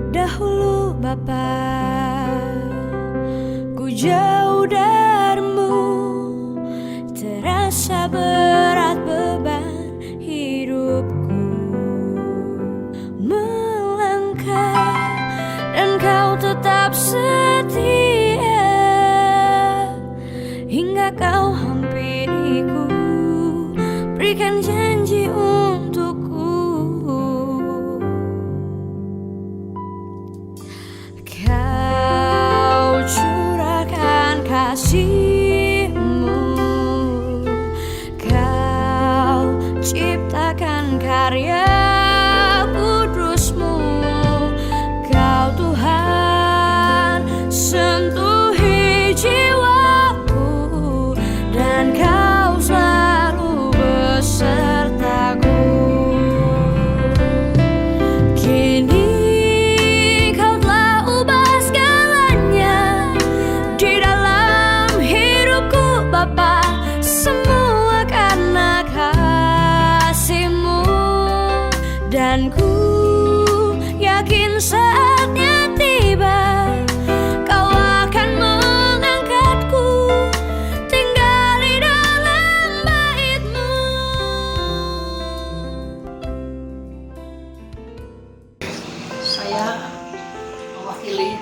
Dahulu Bapa, ku jauh darimu, terasa berat beban hidupku melangkah, dan kau tetap setia hingga kau hampiriku, berikan janji untukku. Kau curahkan kasih-Mu, Kau ciptakan karya kudus-Mu, Kau Tuhan sentuhi jiwaku, dan Kau selalu besertaku. Kini Bapa, semua karena kasih-Mu, dan ku yakin saatnya tiba, Kau akan mengangkatku tinggal di dalam bait-Mu. Saya mewakili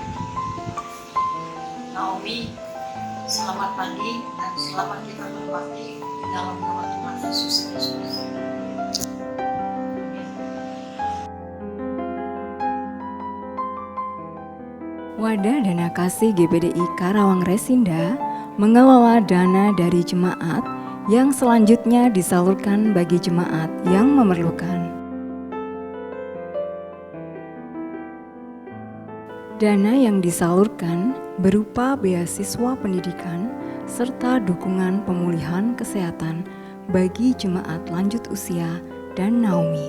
Naomi. Selamat pagi dan selamat kita berbakti di dalam nama Tuhan Yesus Kristus. Wadah Dana Kasih GPDI Karawang Resinda mengelola dana dari jemaat yang selanjutnya disalurkan bagi jemaat yang memerlukan. Dana yang disalurkan berupa beasiswa pendidikan serta dukungan pemulihan kesehatan bagi jemaat lanjut usia dan Naomi.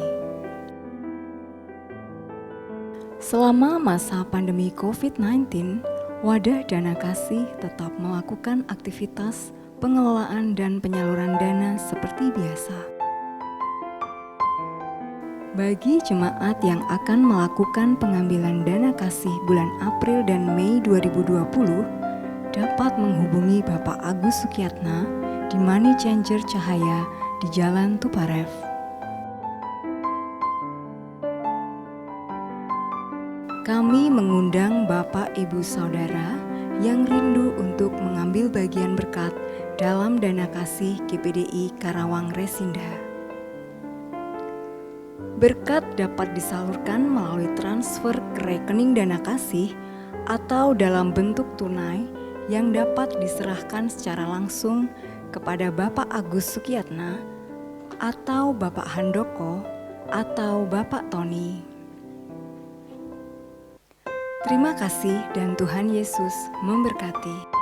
Selama masa pandemi COVID-19, Wadah Dana Kasih tetap melakukan aktivitas pengelolaan dan penyaluran dana seperti biasa. Bagi jemaat yang akan melakukan pengambilan dana kasih bulan April dan Mei 2020, dapat menghubungi Bapak Agus Sukiatna di Money Changer Cahaya di Jalan Tuparev. Kami mengundang Bapak Ibu Saudara yang rindu untuk mengambil bagian berkat dalam dana kasih GPDI Karawang Resinda. Berkat dapat disalurkan melalui transfer ke rekening dana kasih atau dalam bentuk tunai yang dapat diserahkan secara langsung kepada Bapak Agus Sukiatna atau Bapak Handoko atau Bapak Tony. Terima kasih dan Tuhan Yesus memberkati.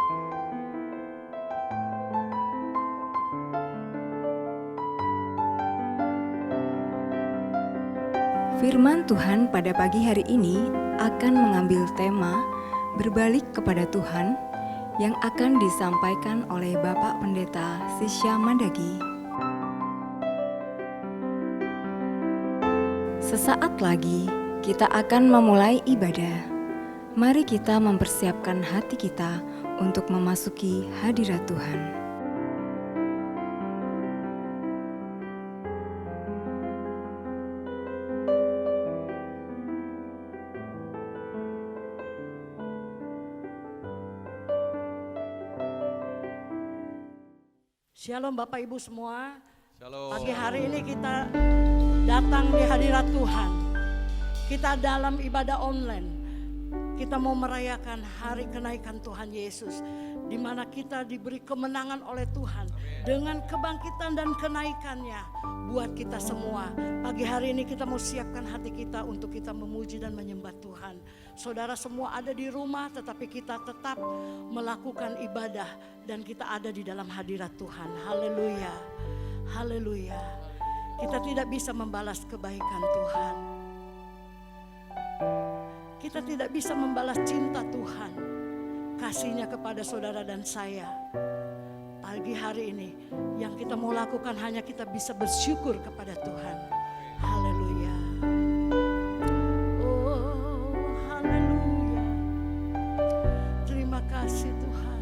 Firman Tuhan pada pagi hari ini akan mengambil tema berbalik kepada Tuhan yang akan disampaikan oleh Bapak Pendeta Sisya Mandagi. Sesaat lagi kita akan memulai ibadah. Mari kita mempersiapkan hati kita untuk memasuki hadirat Tuhan. Shalom Bapak Ibu semua. Shalom. Pagi hari ini kita datang di hadirat Tuhan. Kita dalam ibadah online. kita mau merayakan hari kenaikan Tuhan Yesus, di mana kita diberi kemenangan oleh Tuhan dengan kebangkitan dan kenaikannya buat kita semua. Pagi hari ini kita mau siapkan hati kita untuk kita memuji dan menyembah Tuhan. Saudara semua ada di rumah, tetapi kita tetap melakukan ibadah dan kita ada di dalam hadirat Tuhan. Haleluya, haleluya. Kita tidak bisa membalas kebaikan Tuhan. Kita tidak bisa membalas cinta Tuhan, kasihnya kepada saudara dan saya. Pagi hari ini yang kita mau lakukan hanya kita bisa bersyukur kepada Tuhan. Haleluya. Oh, haleluya. Terima kasih Tuhan.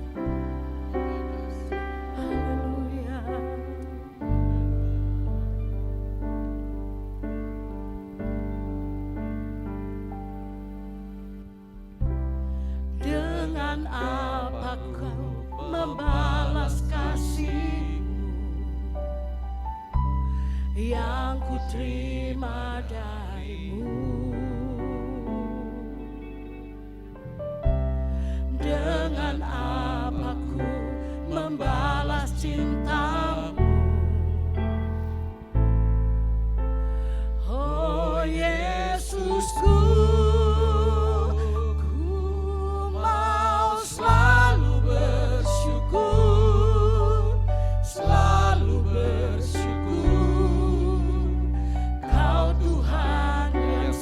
Haleluya. Dengan apa kau membalas kasih-Mu yang ku terima dari-Mu? Dengan apa ku membalas cinta-Mu? Oh Yesusku, selalu bersyukur, Kau Tuhan yang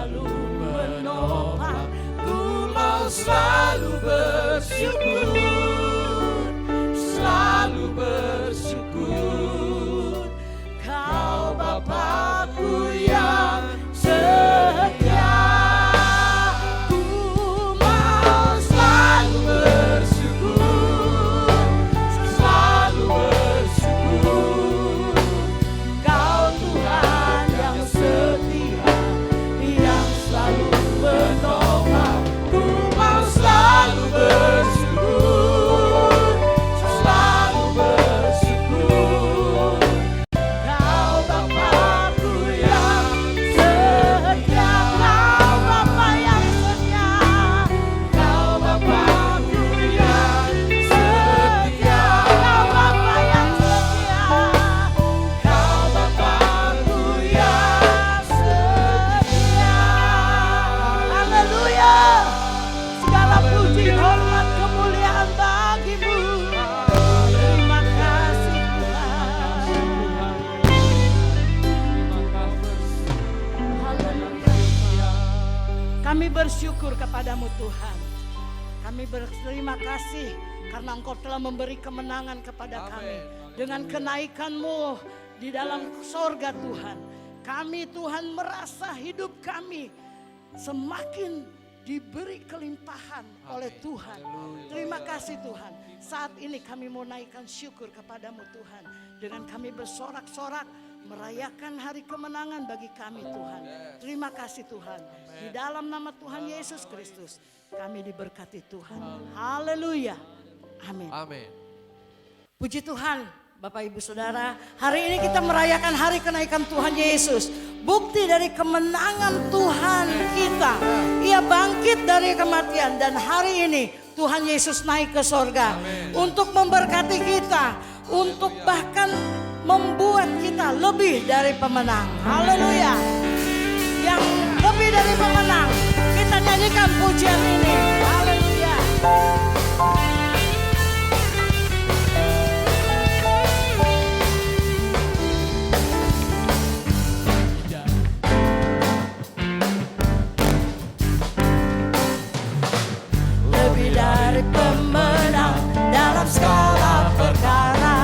selalu menopang, ku mau selalu bersyukur, selalu bersyukur. Kau Bapakku yang setia, ku mau selalu bersyukur, selalu bersyukur. Kau Tuhan yang setia, yang selalu menopang, ku mau selalu bersyukur, selalu bersyukur. Kau Bapakku yang setia, Kau Bapa yang setia, Kau Bapakku yang setia, Kau Bapa yang setia, Kau Bapakku yang setia. Haleluya. Segala puji, hormat, kemuliaan bagimu. Terima kasih Tuhan. Haleluya. Kami bersyukur kepadamu Tuhan. Kami berterima kasih karena Engkau telah memberi kemenangan kepada kami. Dengan kenaikan-Mu di dalam sorga Tuhan. Kami Tuhan merasa hidup kami semakin diberi kelimpahan oleh Tuhan. Terima kasih Tuhan. Saat ini kami mau naikkan syukur kepadamu Tuhan. Dengan kami bersorak-sorak merayakan hari kemenangan bagi kami Tuhan. Terima kasih Tuhan. Di dalam nama Tuhan Yesus Kristus kami diberkati Tuhan. Haleluya. Amin. Amin. Puji Tuhan, Bapak Ibu Saudara, hari ini kita merayakan hari kenaikan Tuhan Yesus. Bukti dari kemenangan Tuhan kita. Ia bangkit dari kematian dan hari ini Tuhan Yesus naik ke sorga. Untuk memberkati kita, untuk bahkan membuat kita lebih dari pemenang. Haleluya. Yang lebih dari pemenang, kita nyanyikan pujian ini. Haleluya. Lebih dari pemenang dalam segala perkara.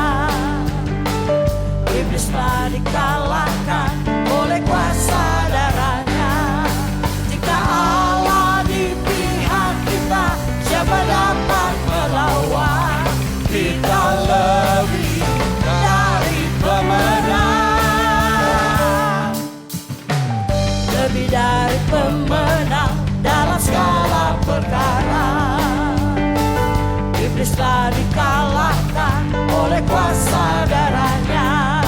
Iblis telah dikalahkan oleh kuasa darahnya. Jika Allah di pihak kita, siapa dapat melawan? Kita lebih dari pemenang. Lebih dari pemenang dalam segala perkara. Iblis telah dikalahkan oleh kuasa darahnya.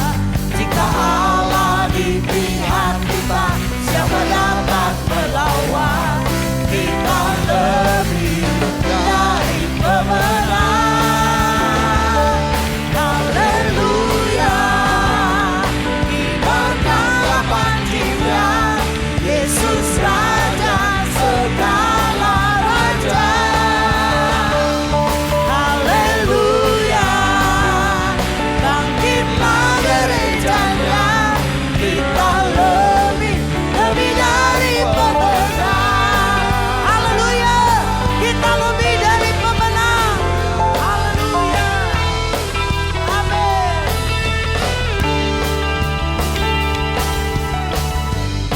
Jika Allah di pihak kita, siapa dapat melawan? Kita lebih dari pemenang. Haleluya. Kibarkanlah panjinya, Yesus Raja segala raja. Haleluya. Bangkitlah gerejanya, kita lebih dari pemenang. Haleluya. Kita lebih dari pemenang. Haleluya. Amin.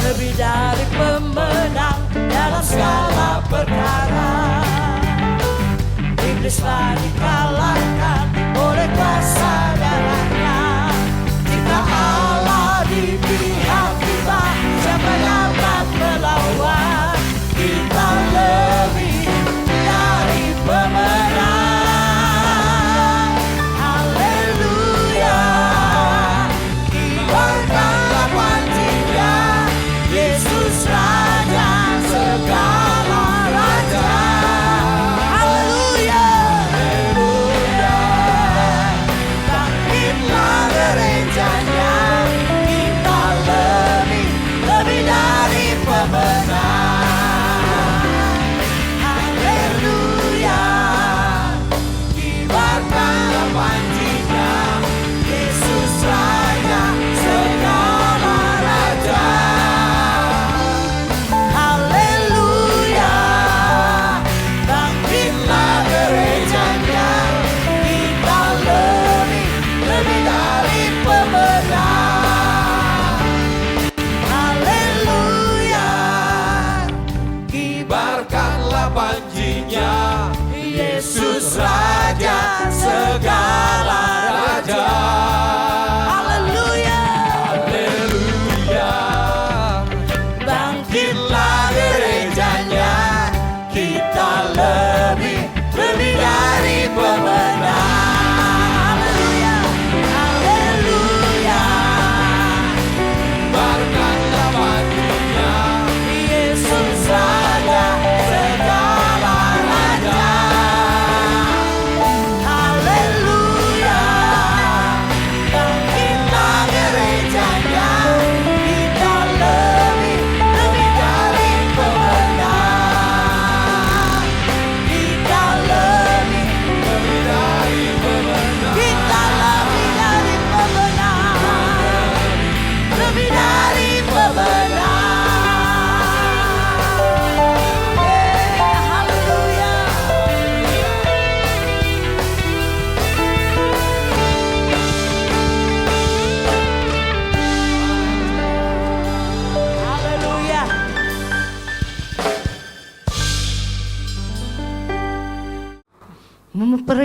Lebih dari pemenang dalam segala perkara. Iblis telah dikalahkan oleh kuasa darahnya. Jika Allah di pihak kita, siapa dapat melawan? Kita lebih dari pemenang. Haleluya. Kibarkanlah panjinya, Yesus Raja segala raja. Haleluya. Haleluya.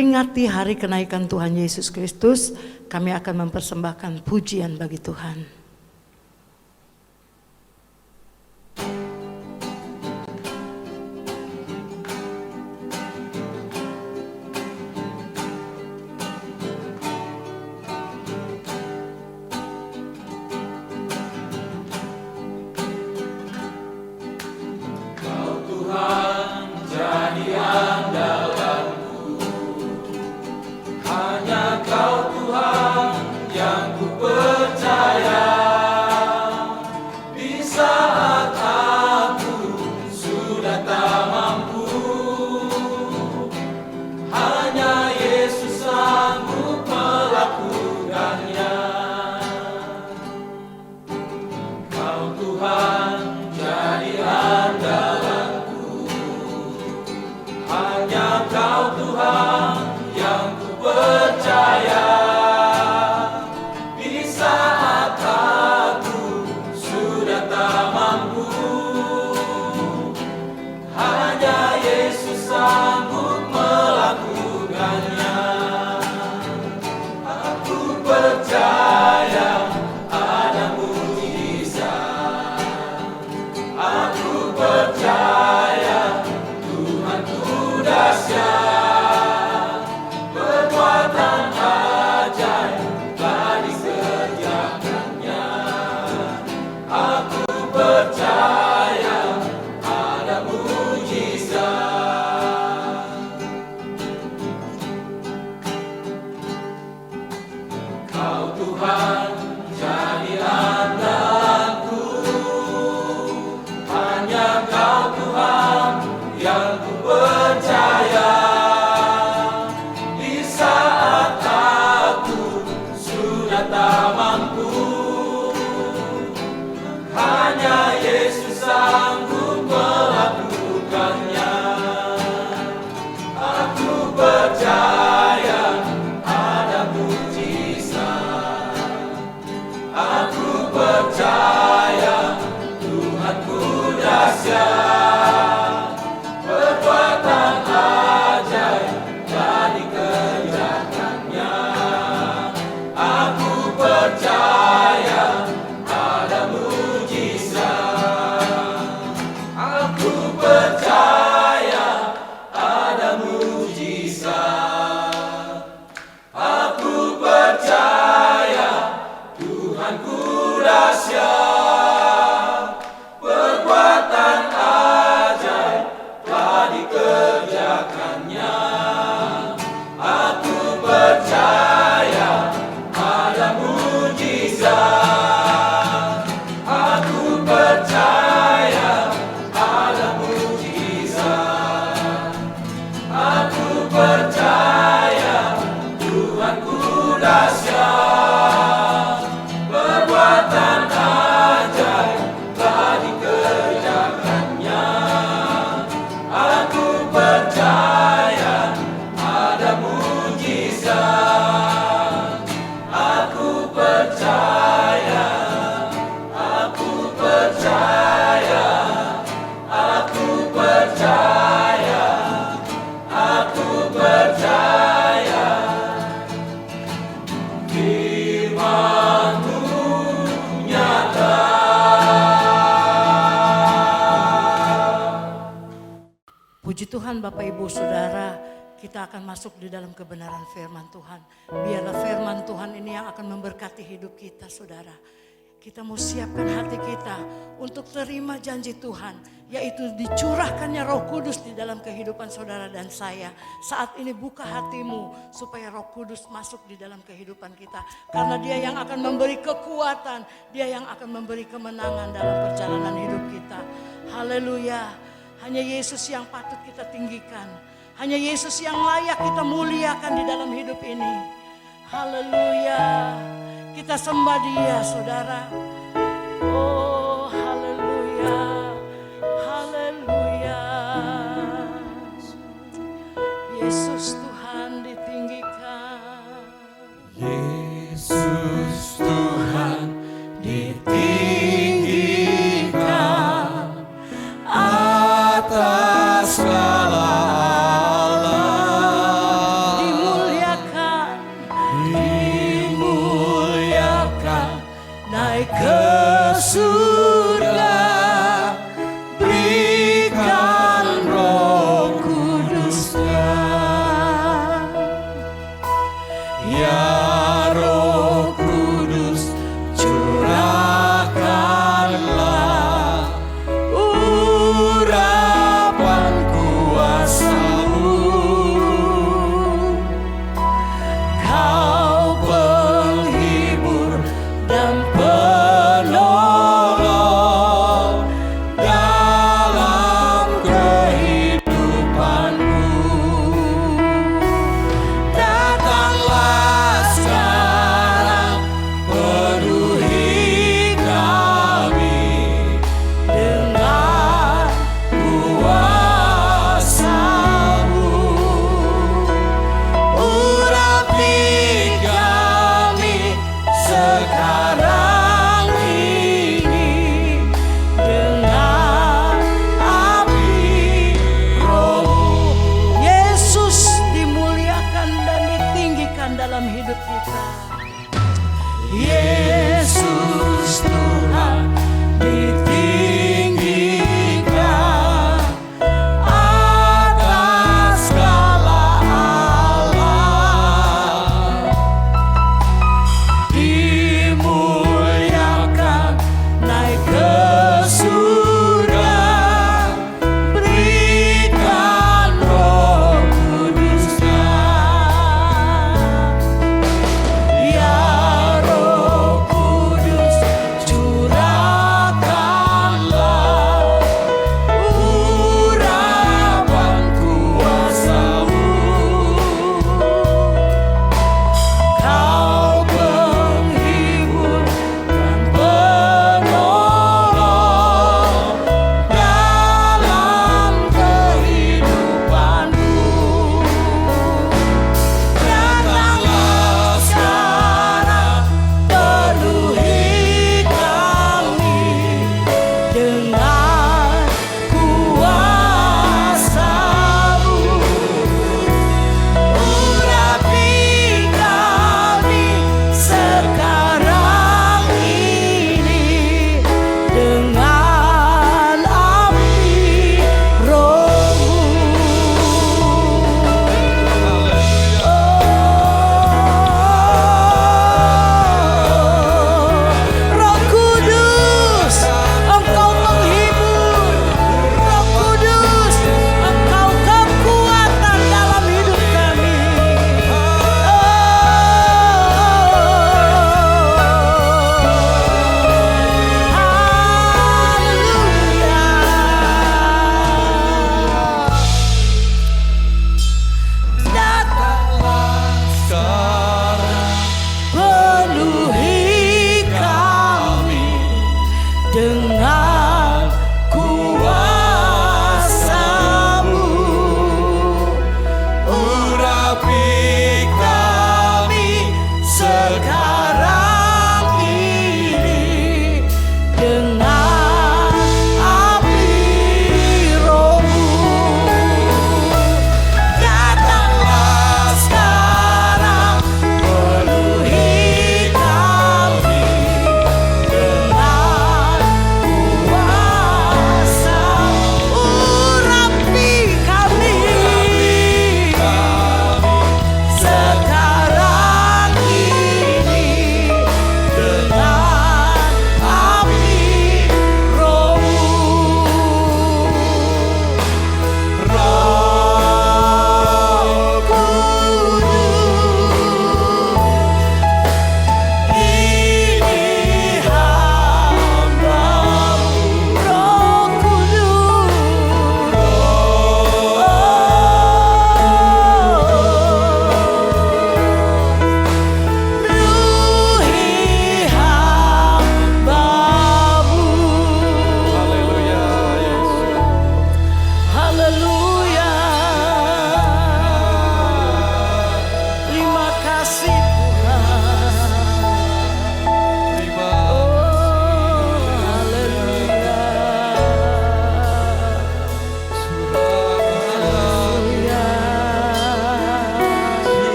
memperingati hari kenaikan Tuhan Yesus Kristus, kami akan mempersembahkan pujian bagi Tuhan. Puji Tuhan Bapak Ibu Saudara, kita akan masuk di dalam kebenaran firman Tuhan. Biarlah firman Tuhan ini yang akan memberkati hidup kita saudara. Kita mau siapkan hati kita untuk terima janji Tuhan, yaitu dicurahkannya Roh Kudus di dalam kehidupan saudara dan saya. Saat ini buka hatimu supaya Roh Kudus masuk di dalam kehidupan kita. Karena Dia yang akan memberi kekuatan, Dia yang akan memberi kemenangan dalam perjalanan hidup kita. Haleluya. Hanya Yesus yang patut kita tinggikan. Hanya Yesus yang layak kita muliakan di dalam hidup ini. Haleluya. Kita sembah Dia saudara. Oh haleluya. Haleluya. Yesus Tuhan ditinggikan. Yesus Tuhan ditinggikan atas segala alam. naik ke surga, berikan Roh Kudus-Nya. Ya Roh Kudus, curahkanlah urapan kuasa-Mu. Kau penghibur dan penolong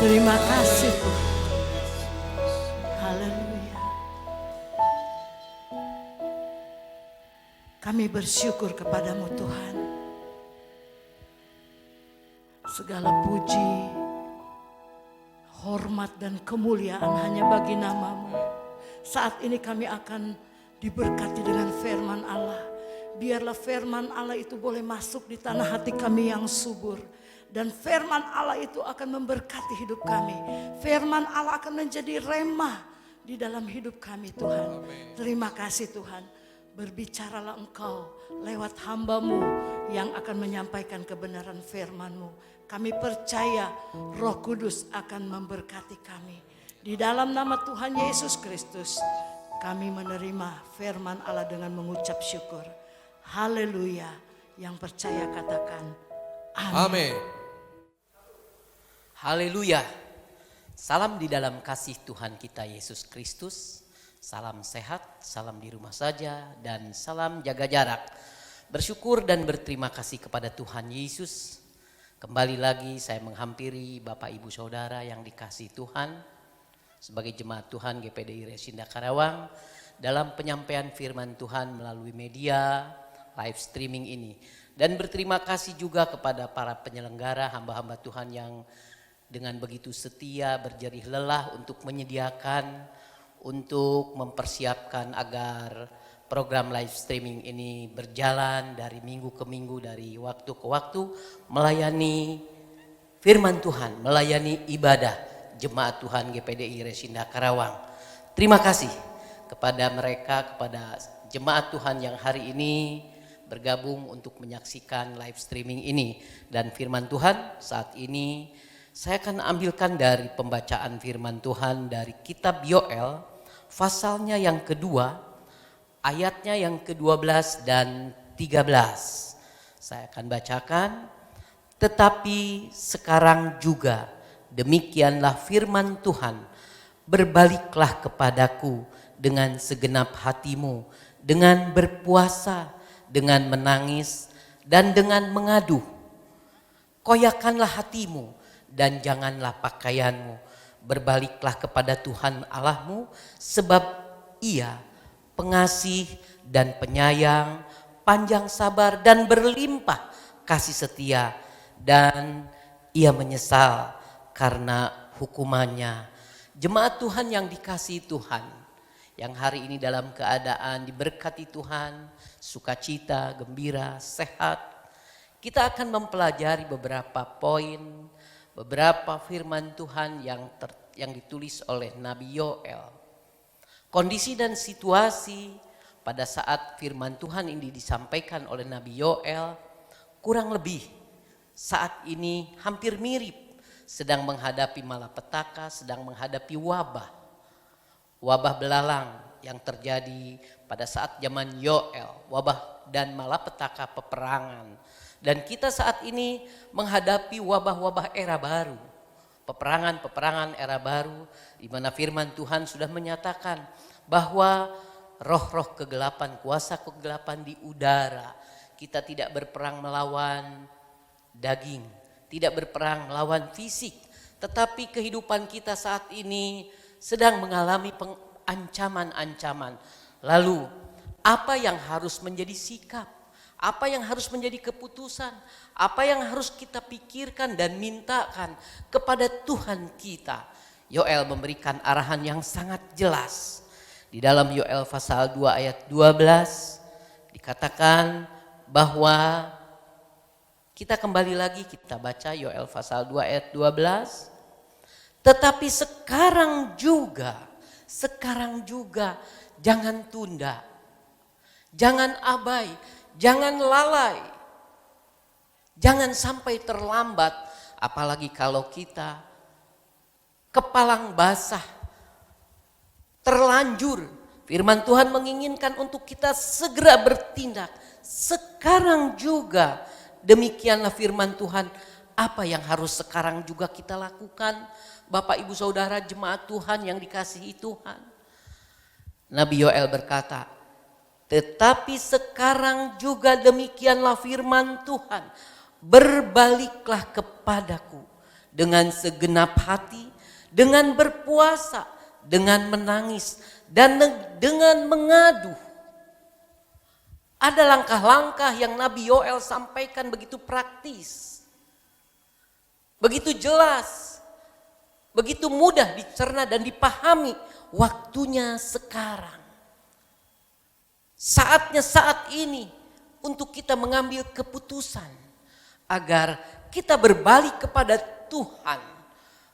Terima kasih Tuhan. Haleluya. Kami bersyukur kepadamu Tuhan. Segala puji, hormat dan kemuliaan hanya bagi namamu. Saat ini kami akan diberkati dengan firman Allah. Biarlah firman Allah itu boleh masuk di tanah hati kami yang subur. Dan firman Allah itu akan memberkati hidup kami. Firman Allah akan menjadi remah di dalam hidup kami Tuhan. Terima kasih Tuhan. Berbicaralah Engkau lewat hamba-Mu yang akan menyampaikan kebenaran firman-Mu. Kami percaya Roh Kudus akan memberkati kami. Di dalam nama Tuhan Yesus Kristus kami menerima firman Allah dengan mengucap syukur. Haleluya. Yang percaya katakan amin. Amin. Haleluya. Salam di dalam kasih Tuhan kita Yesus Kristus. Salam sehat, salam di rumah saja, dan salam jaga jarak. Bersyukur dan berterima kasih kepada Tuhan Yesus. Kembali lagi saya menghampiri Bapak Ibu Saudara yang dikasihi Tuhan sebagai jemaat Tuhan GPDI Resinda Karawang dalam penyampaian firman Tuhan melalui media live streaming ini. Dan berterima kasih juga kepada para penyelenggara hamba-hamba Tuhan yang dengan begitu setia berjerih lelah untuk menyediakan, untuk mempersiapkan agar program live streaming ini berjalan dari minggu ke minggu, dari waktu ke waktu, melayani firman Tuhan, melayani ibadah jemaat Tuhan GPDI Resinda Karawang. Terima kasih kepada mereka, kepada jemaat Tuhan yang hari ini bergabung untuk menyaksikan live streaming ini. Dan firman Tuhan saat ini saya akan ambilkan dari pembacaan firman Tuhan dari kitab Yoel, pasalnya yang kedua, ayatnya yang ke-12 dan 13. Saya akan bacakan. Tetapi sekarang juga demikianlah firman Tuhan, berbaliklah kepadaku dengan segenap hatimu, dengan berpuasa, dengan menangis, dan dengan mengadu. Koyakanlah hatimu dan janganlah pakaianmu. Berbaliklah kepada Tuhan Allahmu, sebab Ia pengasih dan penyayang, panjang sabar dan berlimpah kasih setia, dan Ia menyesal karena hukumannya. Jemaat Tuhan yang dikasihi Tuhan, yang hari ini dalam keadaan diberkati Tuhan, sukacita, gembira, sehat, kita akan mempelajari beberapa poin, beberapa firman Tuhan yang ditulis oleh Nabi Yoel. Kondisi dan situasi pada saat firman Tuhan ini disampaikan oleh Nabi Yoel kurang lebih saat ini hampir mirip, sedang menghadapi malapetaka, sedang menghadapi wabah. Wabah belalang yang terjadi pada saat zaman Yoel, wabah dan malapetaka peperangan. Dan kita saat ini menghadapi wabah-wabah era baru, peperangan-peperangan era baru, di mana firman Tuhan sudah menyatakan bahwa roh-roh kegelapan, kuasa kegelapan di udara. Kita tidak berperang melawan daging, tidak berperang melawan fisik, tetapi kehidupan kita saat ini sedang mengalami ancaman-ancaman. Lalu apa yang harus menjadi sikap? Apa yang harus menjadi keputusan? Apa yang harus kita pikirkan dan mintakan kepada Tuhan kita? Yoel memberikan arahan yang sangat jelas. Di dalam Yoel pasal 2 ayat 12 dikatakan bahwa kita kembali lagi, kita baca Yoel pasal 2 ayat 12. Tetapi sekarang juga jangan tunda, jangan abai, jangan lalai, jangan sampai terlambat, apalagi kalau kita kepalang basah, terlanjur. Firman Tuhan menginginkan untuk kita segera bertindak. Sekarang juga demikianlah firman Tuhan. Apa yang harus sekarang juga kita lakukan? Bapak Ibu Saudara jemaat Tuhan yang dikasihi Tuhan. Nabi Yoel berkata, tetapi sekarang juga demikianlah firman Tuhan, berbaliklah kepadaku dengan segenap hati, dengan berpuasa, dengan menangis, dan dengan mengadu. Ada langkah-langkah yang Nabi Yoel sampaikan begitu praktis, begitu jelas, begitu mudah dicerna dan dipahami. Waktunya sekarang. Saatnya saat ini untuk kita mengambil keputusan agar kita berbalik kepada Tuhan,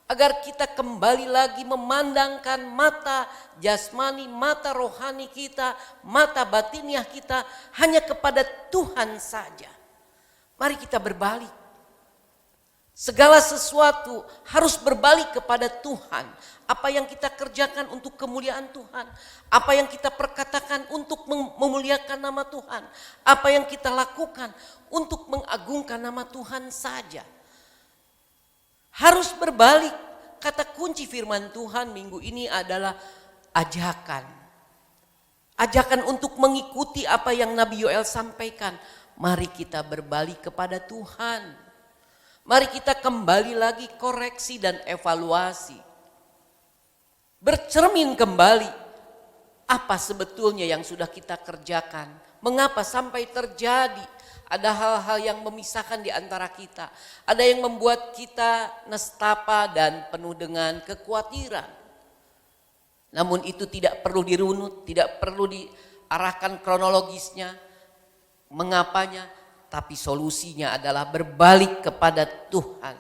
agar kita kembali lagi memandangkan mata jasmani, mata rohani kita, mata batiniah kita hanya kepada Tuhan saja. Mari kita berbalik. Segala sesuatu harus berbalik kepada Tuhan. Apa yang kita kerjakan untuk kemuliaan Tuhan. Apa yang kita perkatakan untuk memuliakan nama Tuhan. Apa yang kita lakukan untuk mengagungkan nama Tuhan saja. Harus berbalik. Kata kunci firman Tuhan minggu ini adalah ajakan. Ajakan untuk mengikuti apa yang Nabi Yoel sampaikan. Mari kita berbalik kepada Tuhan. Mari kita kembali lagi koreksi dan evaluasi. Bercermin kembali apa sebetulnya yang sudah kita kerjakan. Mengapa sampai terjadi ada hal-hal yang memisahkan di antara kita. Ada yang membuat kita nestapa dan penuh dengan kekhawatiran. Namun itu tidak perlu dirunut, tidak perlu diarahkan kronologisnya. Mengapanya? Tapi solusinya adalah berbalik kepada Tuhan.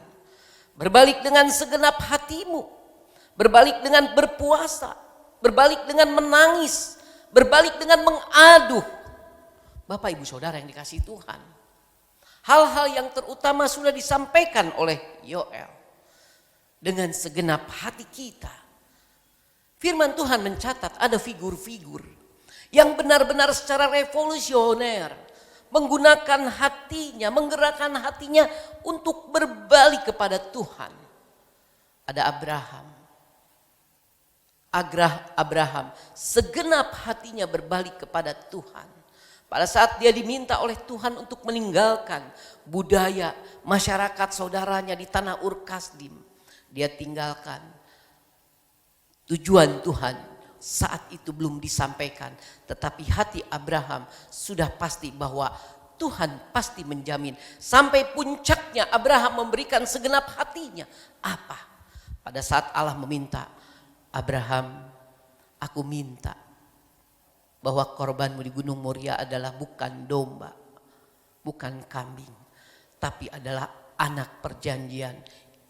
Berbalik dengan segenap hatimu. Berbalik dengan berpuasa. Berbalik dengan menangis. Berbalik dengan mengadu. Bapak ibu saudara yang dikasihi Tuhan. Hal-hal yang terutama sudah disampaikan oleh Yoel. Dengan segenap hati kita. Firman Tuhan mencatat ada figur-figur. Yang benar-benar secara revolusioner. Menggunakan hatinya, menggerakkan hatinya untuk berbalik kepada Tuhan. Ada Abraham, segenap hatinya berbalik kepada Tuhan. Pada saat dia diminta oleh Tuhan untuk meninggalkan budaya masyarakat saudaranya di tanah Ur Kasdim, dia tinggalkan. Tujuan Tuhan saat itu belum disampaikan, tetapi hati Abraham sudah pasti bahwa Tuhan pasti menjamin. Sampai puncaknya Abraham memberikan segenap hatinya. Apa? Pada saat Allah meminta, Abraham, aku minta bahwa korbanmu di Gunung Moria adalah bukan domba, bukan kambing, tapi adalah anak perjanjian,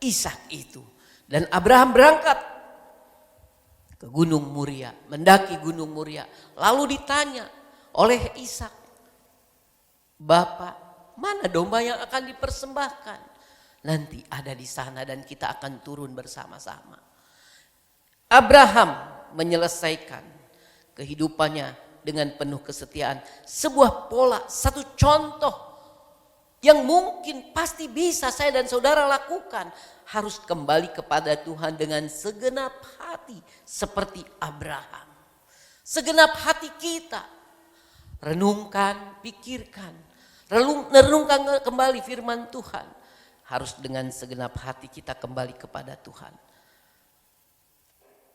Ishak itu. Dan Abraham berangkat ke Gunung Moria, mendaki Gunung Moria. Lalu ditanya oleh Ishak, Bapak, mana domba yang akan dipersembahkan? Nanti ada di sana dan kita akan turun bersama-sama. Abraham menyelesaikan kehidupannya dengan penuh kesetiaan. Sebuah pola, satu contoh yang mungkin pasti bisa saya dan saudara lakukan. Harus kembali kepada Tuhan dengan segenap hati seperti Abraham. Segenap hati kita. Renungkan, pikirkan. Renungkan kembali firman Tuhan. Harus dengan segenap hati kita kembali kepada Tuhan.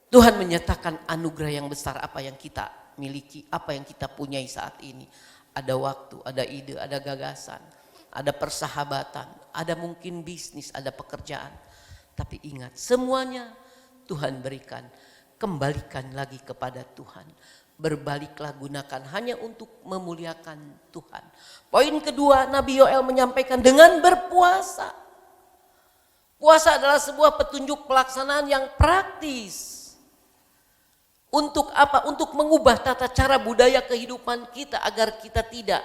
Tuhan menyatakan anugerah yang besar apa yang kita miliki, apa yang kita punyai saat ini. Ada waktu, ada ide, ada gagasan, ada persahabatan, ada mungkin bisnis, ada pekerjaan. Tapi ingat, semuanya Tuhan berikan. Kembalikan lagi kepada Tuhan. Berbaliklah, gunakan hanya untuk memuliakan Tuhan. Poin kedua, Nabi Yoel menyampaikan dengan berpuasa. Puasa adalah sebuah petunjuk pelaksanaan yang praktis. Untuk apa? Untuk mengubah tata cara budaya kehidupan kita agar kita tidak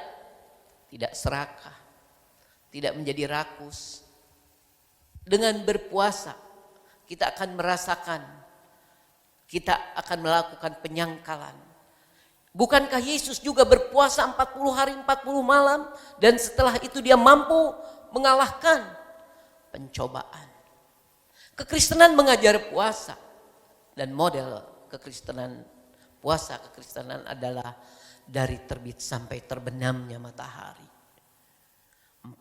serakah, tidak menjadi rakus. Dengan berpuasa kita akan merasakan, kita akan melakukan penyangkalan. Bukankah Yesus juga berpuasa 40 hari 40 malam dan setelah itu dia mampu mengalahkan pencobaan. Kekristenan mengajar puasa dan model kekristenan, puasa kekristenan adalah dari terbit sampai terbenamnya matahari. 40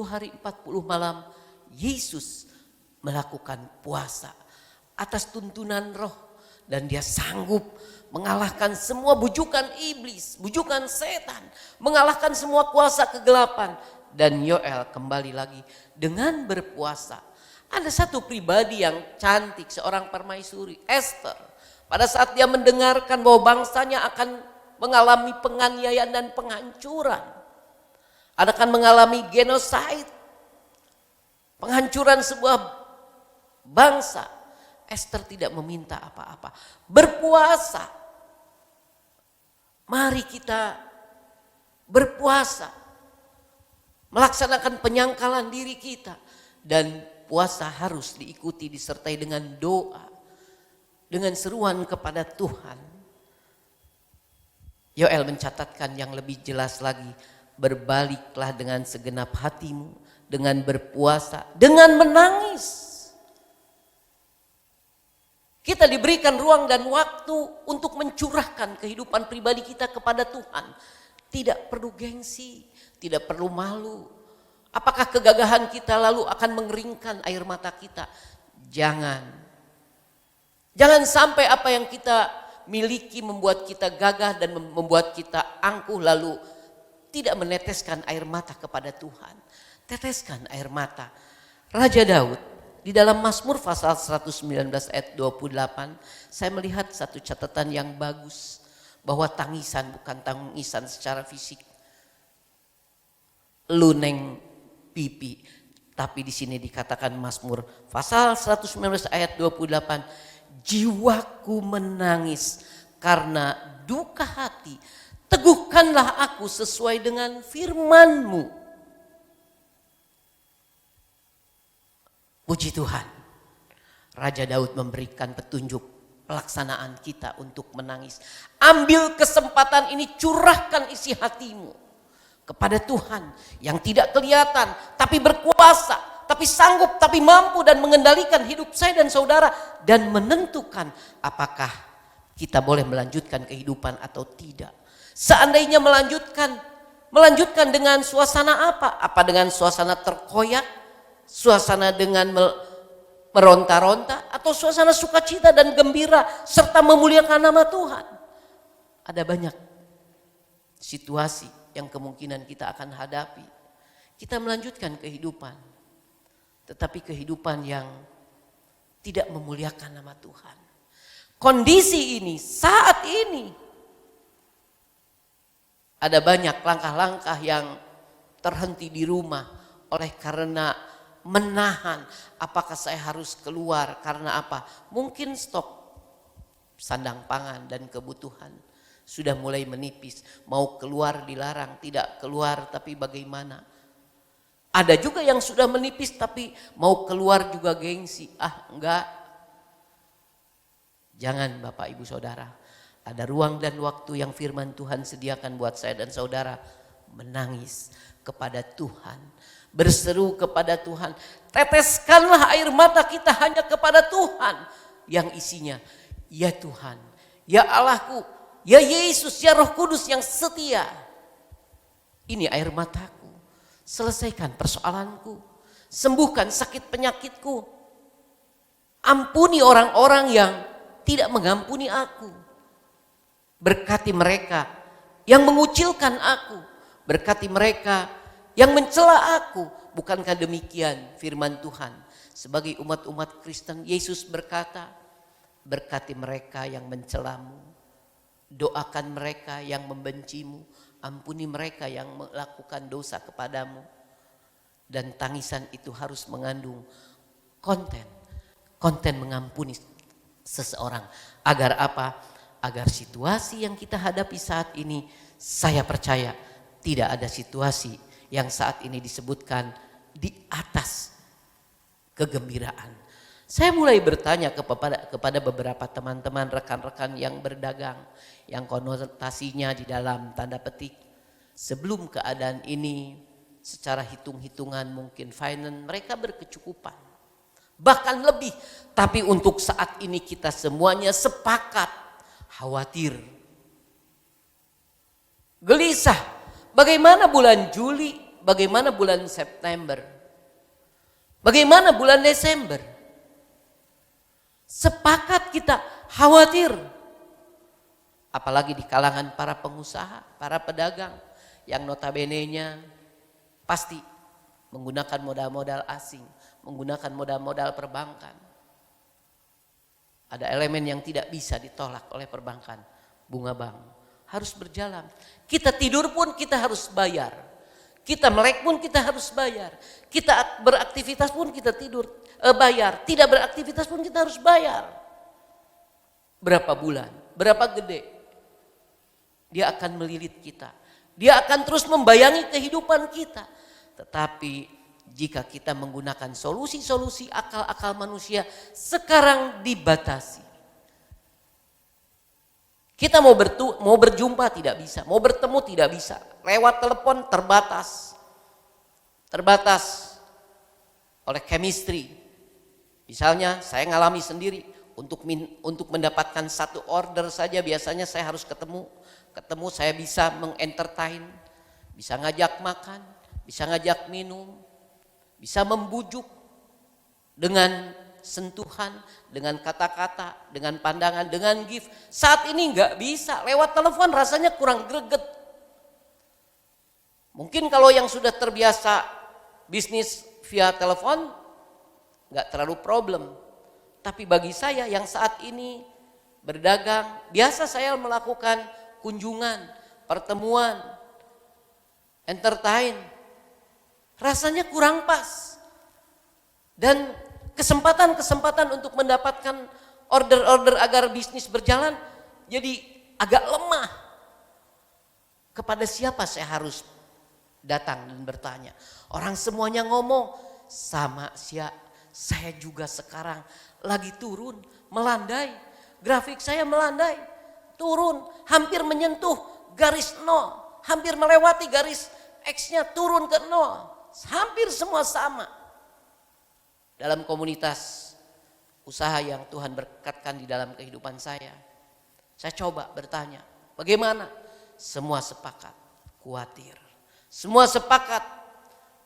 hari 40 malam Yesus melakukan puasa atas tuntunan roh. Dan dia sanggup mengalahkan semua bujukan iblis, bujukan setan, mengalahkan semua kuasa kegelapan. Dan Yoel kembali lagi dengan berpuasa. Ada satu pribadi yang cantik, seorang permaisuri, Esther. Pada saat dia mendengarkan bahwa bangsanya akan mengalami penganiayaan dan penghancuran, akan mengalami genosida, penghancuran sebuah bangsa, Esther tidak meminta apa-apa. Berpuasa. Mari kita berpuasa. Melaksanakan penyangkalan diri kita. Dan puasa harus diikuti disertai dengan doa. Dengan seruan kepada Tuhan. Yoel mencatatkan yang lebih jelas lagi. Berbaliklah dengan segenap hatimu. Dengan berpuasa. Dengan menangis. Kita diberikan ruang dan waktu untuk mencurahkan kehidupan pribadi kita kepada Tuhan. Tidak perlu gengsi, tidak perlu malu. Apakah kegagahan kita lalu akan mengeringkan air mata kita? Jangan. Jangan sampai apa yang kita miliki membuat kita gagah dan membuat kita angkuh lalu tidak meneteskan air mata kepada Tuhan. Teteskan air mata. Raja Daud di dalam Mazmur pasal 119 ayat 28, saya melihat satu catatan yang bagus. Bahwa tangisan bukan tangisan secara fisik. Luneng pipi. Tapi di sini dikatakan Mazmur pasal 119 ayat 28. Jiwaku menangis karena duka hati. Teguhkanlah aku sesuai dengan firman-Mu. Puji Tuhan, Raja Daud memberikan petunjuk pelaksanaan kita untuk menangis. Ambil kesempatan ini, curahkan isi hatimu kepada Tuhan yang tidak kelihatan, tapi berkuasa, tapi sanggup, tapi mampu dan mengendalikan hidup saya dan saudara. Dan menentukan apakah kita boleh melanjutkan kehidupan atau tidak. Seandainya melanjutkan dengan suasana apa? Apa dengan suasana terkoyak? Suasana dengan meronta-ronta atau suasana sukacita dan gembira serta memuliakan nama Tuhan. Ada banyak situasi yang kemungkinan kita akan hadapi. Kita melanjutkan kehidupan, tetapi kehidupan yang tidak memuliakan nama Tuhan. Kondisi ini, saat ini, ada banyak langkah-langkah yang terhenti di rumah oleh karena menahan apakah saya harus keluar karena apa? Mungkin stok sandang pangan dan kebutuhan sudah mulai menipis. Mau keluar dilarang, tidak keluar tapi bagaimana? Ada juga yang sudah menipis tapi mau keluar juga gengsi. Enggak. Jangan Bapak Ibu Saudara. Ada ruang dan waktu yang firman Tuhan sediakan buat saya dan saudara menangis kepada Tuhan. Berseru kepada Tuhan. Teteskanlah air mata kita hanya kepada Tuhan. Yang isinya, ya Tuhan, ya Allahku, ya Yesus, ya Roh Kudus yang setia. Ini air mataku. Selesaikan persoalanku. Sembuhkan sakit penyakitku. Ampuni orang-orang yang tidak mengampuni aku. Berkati mereka yang mengucilkan aku. Berkati mereka yang mencela aku. Bukankah demikian firman Tuhan? Sebagai umat-umat Kristen, Yesus berkata, berkati mereka yang mencelamu. Doakan mereka yang membencimu. Ampuni mereka yang melakukan dosa kepadamu. Dan tangisan itu harus mengandung konten mengampuni seseorang. Agar apa? Agar situasi yang kita hadapi saat ini, saya percaya tidak ada situasi yang saat ini disebutkan di atas kegembiraan. Saya mulai bertanya kepada beberapa teman-teman rekan-rekan yang berdagang, yang konotasinya di dalam tanda petik, sebelum keadaan ini secara hitung-hitungan mungkin finance mereka berkecukupan. Bahkan lebih, tapi untuk saat ini kita semuanya sepakat khawatir. Gelisah. Bagaimana bulan Juli, bagaimana bulan September, bagaimana bulan Desember. Sepakat kita khawatir. Apalagi di kalangan para pengusaha, para pedagang yang notabene-nya pasti menggunakan modal-modal asing, menggunakan modal-modal perbankan. Ada elemen yang tidak bisa ditolak oleh perbankan, bunga bank harus berjalan. Kita tidur pun kita harus bayar. Kita melek pun kita harus bayar. Kita beraktivitas pun kita bayar. Tidak beraktivitas pun kita harus bayar. Berapa bulan, berapa gede, dia akan melilit kita. Dia akan terus membayangi kehidupan kita. Tetapi jika kita menggunakan solusi-solusi akal-akal manusia, sekarang dibatasi. Kita mau berjumpa tidak bisa, mau bertemu tidak bisa. Lewat telepon terbatas. Terbatas oleh chemistry. Misalnya saya ngalami sendiri, untuk mendapatkan satu order saja biasanya saya harus ketemu saya bisa mengentertain, bisa ngajak makan, bisa ngajak minum, bisa membujuk dengan sentuhan, dengan kata-kata, dengan pandangan, dengan gift. Saat ini nggak bisa, lewat telepon rasanya kurang greget. Mungkin kalau yang sudah terbiasa bisnis via telepon nggak terlalu problem. Tapi bagi saya yang saat ini berdagang, biasa saya melakukan kunjungan, pertemuan, entertain. Rasanya kurang pas. Dan kesempatan-kesempatan untuk mendapatkan order-order agar bisnis berjalan jadi agak lemah. Kepada siapa saya harus datang dan bertanya? Orang semuanya ngomong, sama saya juga sekarang lagi turun, melandai. Grafik saya melandai, turun, hampir menyentuh garis 0, hampir melewati garis X-nya, turun ke 0. Hampir semua sama. Dalam komunitas usaha yang Tuhan berkatkan di dalam kehidupan saya coba bertanya, bagaimana? Semua sepakat, khawatir. Semua sepakat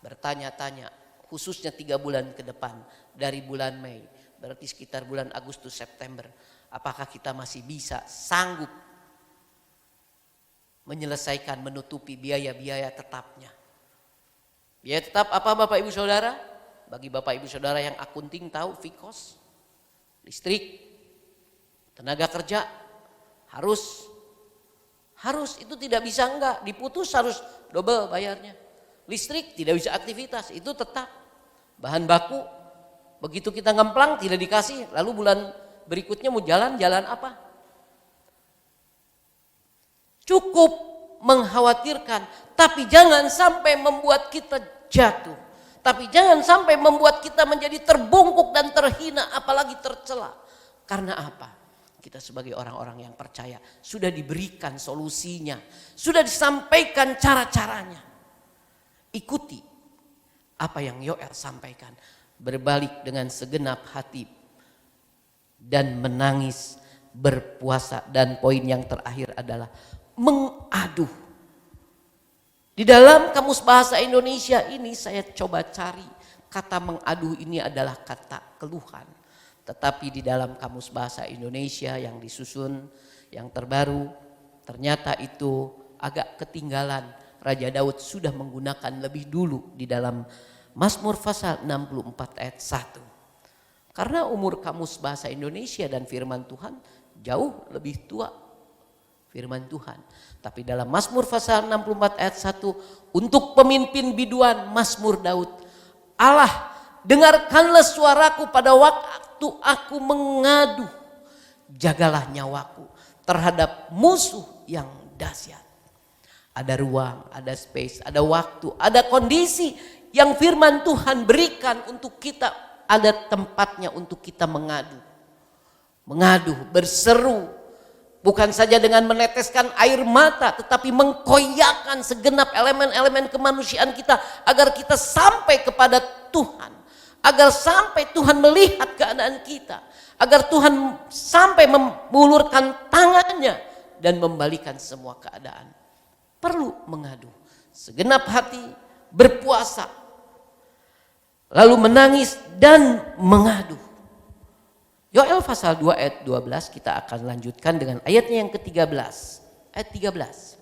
bertanya-tanya, khususnya 3 bulan ke depan dari bulan Mei, berarti sekitar bulan Agustus September, apakah kita masih bisa sanggup menyelesaikan, menutupi biaya-biaya tetapnya. Biaya tetap apa Bapak Ibu Saudara? Bagi Bapak Ibu Saudara yang akunting tahu Fikos, listrik, tenaga kerja, harus itu tidak bisa enggak, diputus harus double bayarnya. Listrik tidak bisa aktivitas, itu tetap. Bahan baku, begitu kita ngemplang tidak dikasih, lalu bulan berikutnya mau jalan apa? Cukup mengkhawatirkan, tapi jangan sampai membuat kita jatuh. Tapi jangan sampai membuat kita menjadi terbungkuk dan terhina, apalagi tercela. Karena apa? Kita sebagai orang-orang yang percaya sudah diberikan solusinya, sudah disampaikan cara-caranya. Ikuti apa yang Yoel sampaikan, berbalik dengan segenap hati dan menangis, berpuasa, dan poin yang terakhir adalah mengaduh. Di dalam Kamus Bahasa Indonesia ini saya coba cari kata mengaduh ini adalah kata keluhan. Tetapi di dalam Kamus Bahasa Indonesia yang disusun, yang terbaru, ternyata itu agak ketinggalan. Raja Daud sudah menggunakan lebih dulu di dalam Mazmur pasal 64 ayat 1. Karena umur Kamus Bahasa Indonesia dan firman Tuhan jauh lebih tua firman Tuhan. Tapi dalam Mazmur pasal 64 ayat 1, untuk pemimpin biduan Mazmur Daud, Allah, dengarkanlah suaraku pada waktu aku mengadu, jagalah nyawaku terhadap musuh yang dahsyat. Ada ruang, ada space, ada waktu, ada kondisi yang firman Tuhan berikan untuk kita, ada tempatnya untuk kita mengadu. Mengadu, berseru. Bukan saja dengan meneteskan air mata, tetapi mengkoyakkan segenap elemen-elemen kemanusiaan kita agar kita sampai kepada Tuhan. Agar sampai Tuhan melihat keadaan kita. Agar Tuhan sampai mengulurkan tangannya dan membalikan semua keadaan. Perlu mengadu. Segenap hati berpuasa. Lalu menangis dan mengadu. Yoel pasal 2 ayat 12 kita akan lanjutkan dengan ayatnya yang ke-13. Ayat 13.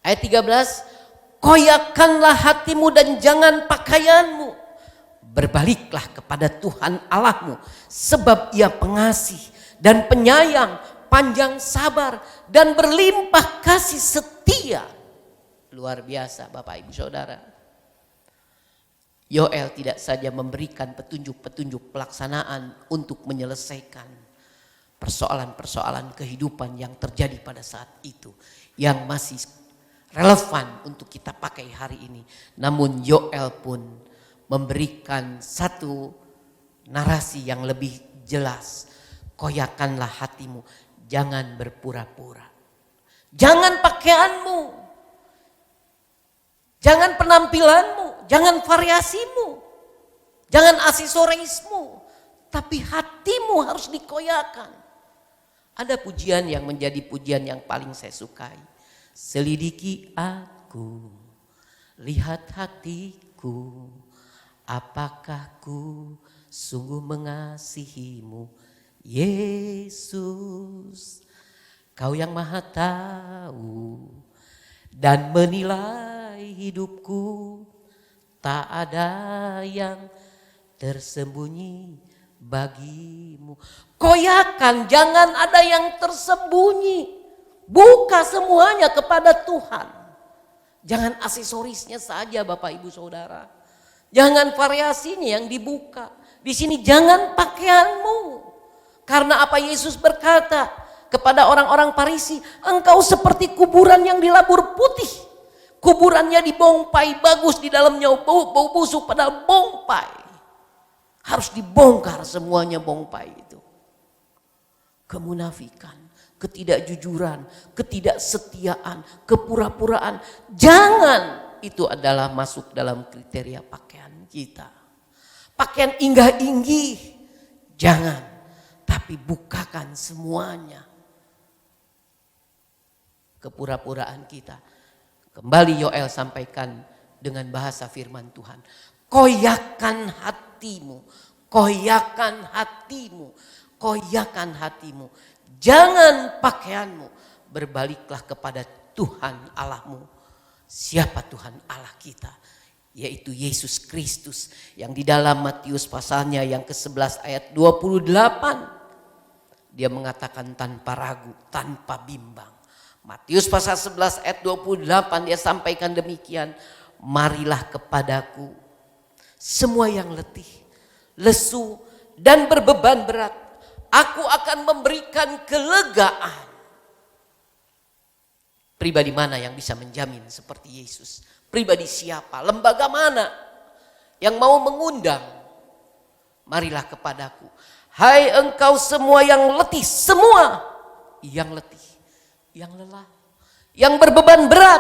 Ayat 13, koyakanlah hatimu dan jangan pakaianmu. Berbaliklah kepada Tuhan Allahmu, sebab Ia pengasih dan penyayang, panjang sabar dan berlimpah kasih setia. Luar biasa Bapak Ibu Saudara. Yoel tidak saja memberikan petunjuk-petunjuk pelaksanaan untuk menyelesaikan persoalan-persoalan kehidupan yang terjadi pada saat itu, yang masih relevan untuk kita pakai hari ini. Namun Yoel pun memberikan satu narasi yang lebih jelas. Koyakanlah hatimu, jangan berpura-pura. Jangan pakaianmu, jangan penampilanmu, jangan variasimu, jangan aksesorismu, tapi hatimu harus dikoyakan. Ada pujian yang menjadi pujian yang paling saya sukai. Selidiki aku, lihat hatiku, apakah ku sungguh mengasihimu, Yesus. Kau yang maha tahu dan menilai hidupku, tak ada yang tersembunyi bagimu. Koyakan, jangan ada yang tersembunyi. Buka semuanya kepada Tuhan. Jangan aksesorisnya saja Bapak Ibu Saudara. Jangan variasinya yang dibuka. Di sini jangan pakaianmu. Karena apa Yesus berkata kepada orang-orang Farisi, engkau seperti kuburan yang dilabur putih. Kuburannya dibongpai bagus, di dalamnya bau busuk, padahal bongpai. Harus dibongkar semuanya bongpai itu. Kemunafikan, ketidakjujuran, ketidaksetiaan, kepura-puraan. Jangan itu adalah masuk dalam kriteria pakaian kita. Pakaian inggah-inggih, jangan. Tapi bukakan semuanya. Kepura-puraan kita. Kembali Yoel sampaikan dengan bahasa firman Tuhan. Koyakan hatimu, koyakan hatimu, koyakan hatimu. Jangan pakaianmu, berbaliklah kepada Tuhan Allahmu. Siapa Tuhan Allah kita? Yaitu Yesus Kristus, yang di dalam Matius pasalnya yang ke-11 ayat 28. Dia mengatakan tanpa ragu, tanpa bimbang. Matius pasal 11 ayat 28 dia sampaikan demikian. Marilah kepadaku semua yang letih, lesu dan berbeban berat. Aku akan memberikan kelegaan. Pribadi mana yang bisa menjamin seperti Yesus? Pribadi siapa? Lembaga mana yang mau mengundang? Marilah kepadaku. Hai engkau semua yang letih, semua yang letih, yang lelah, yang berbeban berat.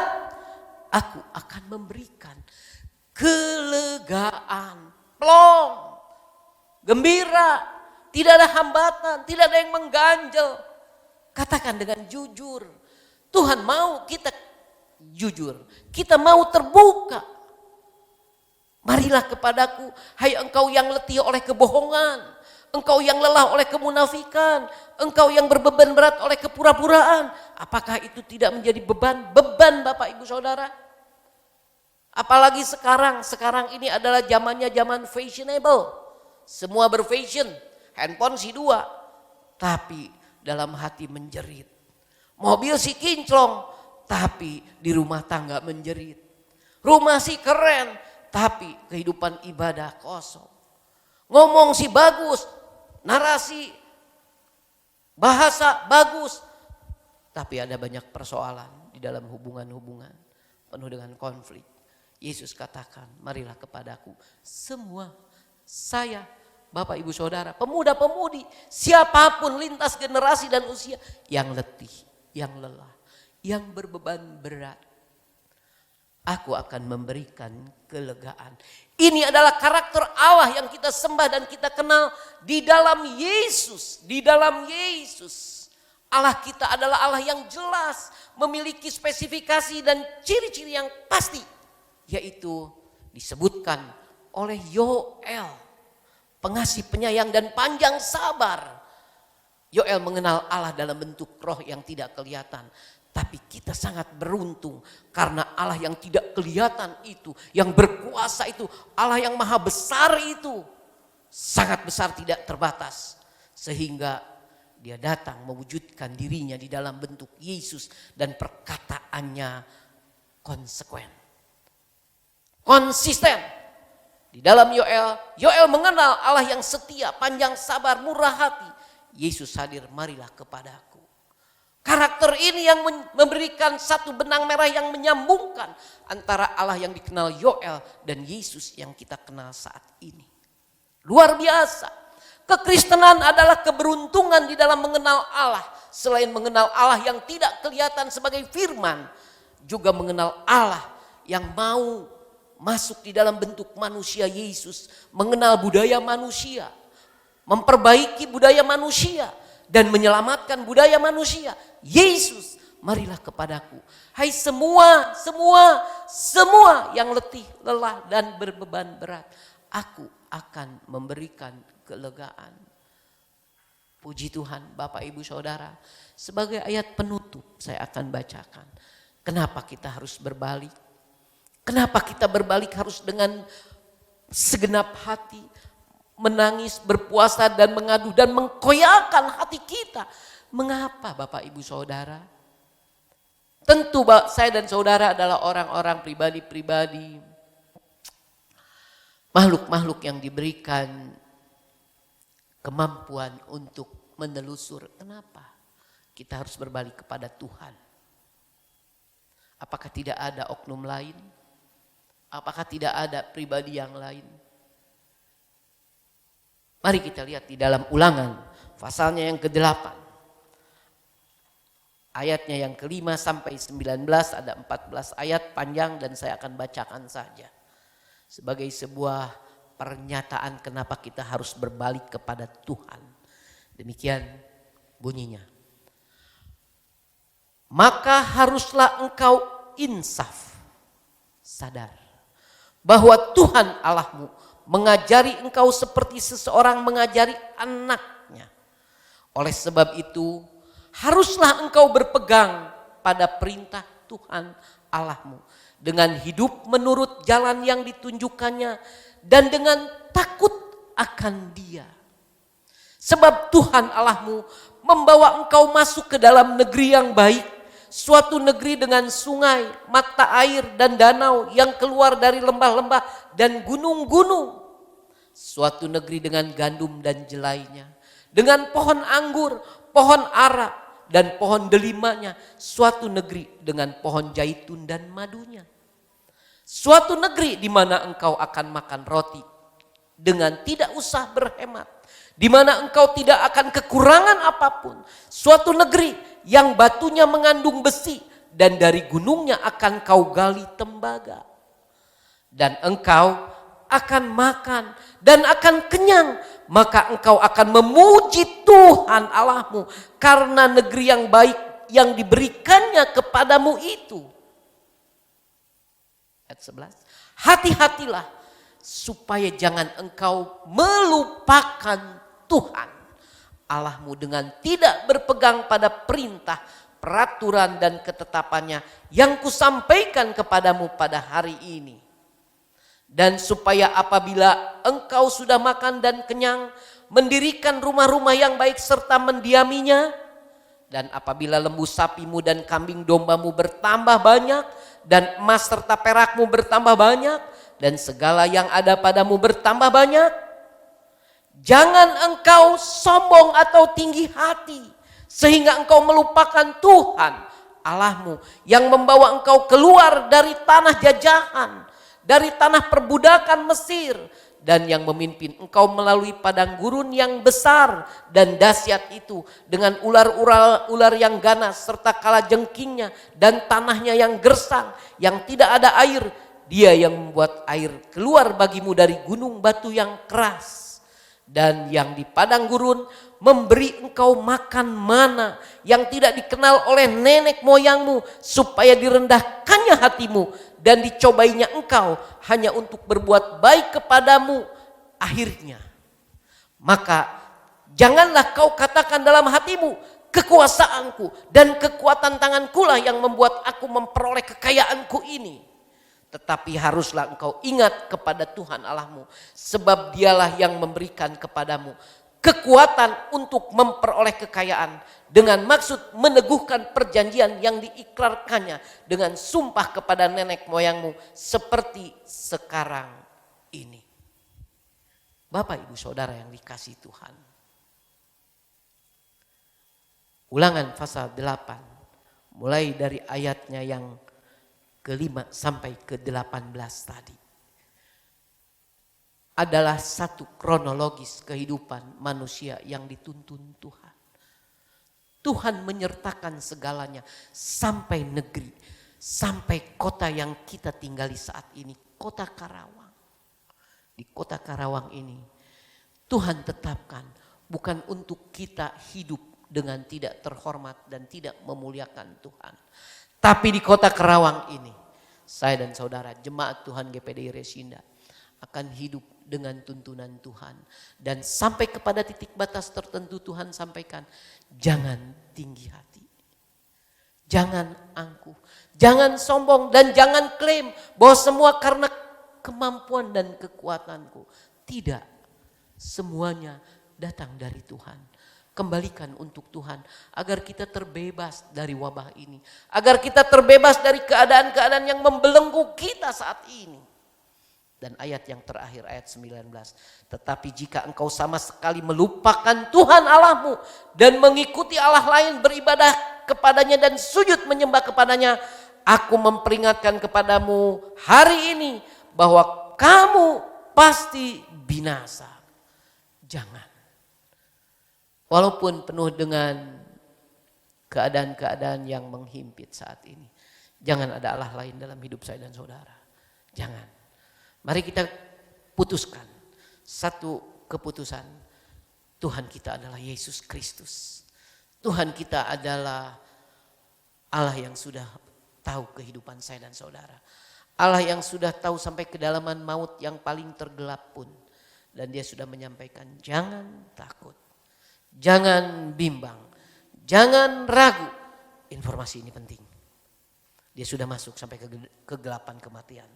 Aku akan memberikan kelegaan, plong, gembira, tidak ada hambatan, tidak ada yang mengganjal. Katakan dengan jujur, Tuhan mau kita jujur, kita mau terbuka. Marilah kepadaku, hai engkau yang letih oleh kebohongan, engkau yang lelah oleh kemunafikan, engkau yang berbeban berat oleh kepura-puraan. Apakah itu tidak menjadi beban? Beban Bapak Ibu Saudara. Apalagi sekarang ini adalah zamannya zaman fashionable. Semua berfashion, handphone si 2. Tapi dalam hati menjerit. Mobil si kinclong, tapi di rumah tangga menjerit. Rumah si keren, tapi kehidupan ibadah kosong. Ngomong si bagus, narasi, bahasa bagus. Tapi ada banyak persoalan di dalam hubungan-hubungan penuh dengan konflik. Yesus katakan, marilah kepadaku semua saya, Bapak Ibu Saudara, pemuda-pemudi, siapapun lintas generasi dan usia yang letih, yang lelah, yang berbeban berat. Aku akan memberikan kelegaan. Ini adalah karakter Allah yang kita sembah dan kita kenal di dalam Yesus. Di dalam Yesus. Allah kita adalah Allah yang jelas, memiliki spesifikasi dan ciri-ciri yang pasti. Yaitu disebutkan oleh Yoel. pengasih, penyayang, dan panjang sabar. Yoel mengenal Allah dalam bentuk roh yang tidak kelihatan. Tapi kita sangat beruntung karena Allah yang tidak kelihatan itu, yang berkuasa itu, Allah yang maha besar itu, sangat besar, tidak terbatas. Sehingga dia datang mewujudkan dirinya di dalam bentuk Yesus dan perkataannya konsekuen. Konsisten. Di dalam Yoel mengenal Allah yang setia, panjang sabar, murah hati. Yesus hadir, marilah kepadaku. Karakter ini yang memberikan satu benang merah yang menyambungkan antara Allah yang dikenal Yoel dan Yesus yang kita kenal saat ini. Luar biasa. Kekristenan adalah keberuntungan di dalam mengenal Allah. Selain mengenal Allah yang tidak kelihatan sebagai firman, juga mengenal Allah yang mau masuk di dalam bentuk manusia Yesus, mengenal budaya manusia, memperbaiki budaya manusia dan menyelamatkan budaya manusia. Yesus, marilah kepadaku. Hai semua yang letih, lelah dan berbeban berat, aku akan memberikan kelegaan. Puji Tuhan, Bapak Ibu Saudara, sebagai ayat penutup saya akan bacakan. Kenapa kita harus berbalik? Kenapa kita berbalik harus dengan segenap hati, menangis, berpuasa dan mengadu dan mengkoyakan hati kita? Mengapa Bapak Ibu Saudara? Tentu saya dan saudara adalah orang-orang pribadi-pribadi, makhluk-makhluk yang diberikan kemampuan untuk menelusur. Kenapa kita harus berbalik kepada Tuhan? Apakah tidak ada oknum lain? Apakah tidak ada pribadi yang lain? Mari kita lihat di dalam Ulangan pasalnya yang ke-8. Ayatnya yang ke-5 sampai 19, ada 14 ayat panjang dan saya akan bacakan saja. Sebagai sebuah pernyataan kenapa kita harus berbalik kepada Tuhan. Demikian bunyinya. Maka haruslah engkau insaf, sadar bahwa Tuhan Allahmu mengajari engkau seperti seseorang mengajari anaknya. Oleh sebab itu, haruslah engkau berpegang pada perintah Tuhan Allahmu dengan hidup menurut jalan yang ditunjukkannya dan dengan takut akan Dia. Sebab Tuhan Allahmu membawa engkau masuk ke dalam negeri yang baik, suatu negeri dengan sungai, mata air dan danau yang keluar dari lembah-lembah dan gunung-gunung. Suatu negeri dengan gandum dan jelainya, dengan pohon anggur, pohon ara dan pohon delimanya. Suatu negeri dengan pohon zaitun dan madunya. Suatu negeri di mana engkau akan makan roti dengan tidak usah berhemat, di mana engkau tidak akan kekurangan apapun. Suatu negeri yang batunya mengandung besi dan dari gunungnya akan kau gali tembaga. Dan engkau akan makan dan akan kenyang, maka engkau akan memuji Tuhan Allahmu karena negeri yang baik yang diberikannya kepadamu itu. Ayat 11. Hati-hatilah supaya jangan engkau melupakan Tuhan Allahmu dengan tidak berpegang pada perintah, peraturan dan ketetapannya yang kusampaikan kepadamu pada hari ini. Dan supaya apabila engkau sudah makan dan kenyang, mendirikan rumah-rumah yang baik serta mendiaminya, dan apabila lembu sapimu dan kambing dombamu bertambah banyak, dan emas serta perakmu bertambah banyak, dan segala yang ada padamu bertambah banyak, jangan engkau sombong atau tinggi hati sehingga engkau melupakan Tuhan Allahmu yang membawa engkau keluar dari tanah jajahan, dari tanah perbudakan Mesir, dan yang memimpin engkau melalui padang gurun yang besar dan dahsyat itu dengan ular yang ganas serta kalajengkingnya dan tanahnya yang gersang yang tidak ada air. Dia yang membuat air keluar bagimu dari gunung batu yang keras, dan yang di padang gurun memberi engkau makan mana yang tidak dikenal oleh nenek moyangmu, supaya direndahkannya hatimu dan dicobainya engkau hanya untuk berbuat baik kepadamu. Akhirnya Maka janganlah kau katakan dalam hatimu, kekuasaanku dan kekuatan tanganku lah yang membuat aku memperoleh kekayaanku ini. Tetapi haruslah engkau ingat kepada Tuhan Allahmu, sebab dialah yang memberikan kepadamu kekuatan untuk memperoleh kekayaan, dengan maksud meneguhkan perjanjian yang diikrarkannya dengan sumpah kepada nenek moyangmu seperti sekarang ini. Bapak ibu saudara yang dikasihi Tuhan, Ulangan pasal 8 mulai dari ayatnya yang ke-5 sampai ke-18 tadi adalah satu kronologis kehidupan manusia yang dituntun Tuhan. Tuhan menyertakan segalanya sampai negeri, sampai kota yang kita tinggali saat ini, kota Karawang. Di kota Karawang ini Tuhan tetapkan bukan untuk kita hidup dengan tidak terhormat dan tidak memuliakan Tuhan. Tapi di kota Karawang ini, saya dan saudara jemaat Tuhan GPDI Resinda akan hidup dengan tuntunan Tuhan. Dan sampai kepada titik batas tertentu Tuhan sampaikan, jangan tinggi hati. Jangan angkuh, jangan sombong dan jangan klaim bahwa semua karena kemampuan dan kekuatanku. Tidak, semuanya datang dari Tuhan. Kembalikan untuk Tuhan agar kita terbebas dari wabah ini. Agar kita terbebas dari keadaan-keadaan yang membelenggu kita saat ini. Dan ayat yang terakhir ayat 19. Tetapi jika engkau sama sekali melupakan Tuhan Allahmu dan mengikuti Allah lain beribadah kepadanya dan sujud menyembah kepadanya. Aku memperingatkan kepadamu hari ini bahwa kamu pasti binasa. Jangan. Walaupun penuh dengan keadaan-keadaan yang menghimpit saat ini. Jangan ada Allah lain dalam hidup saya dan saudara. Jangan. Mari kita putuskan satu keputusan. Tuhan kita adalah Yesus Kristus. Tuhan kita adalah Allah yang sudah tahu kehidupan saya dan saudara. Allah yang sudah tahu sampai kedalaman maut yang paling tergelap pun. Dan dia sudah menyampaikan jangan takut. Jangan bimbang, jangan ragu. Informasi ini penting. Dia sudah masuk sampai ke kegelapan kematian.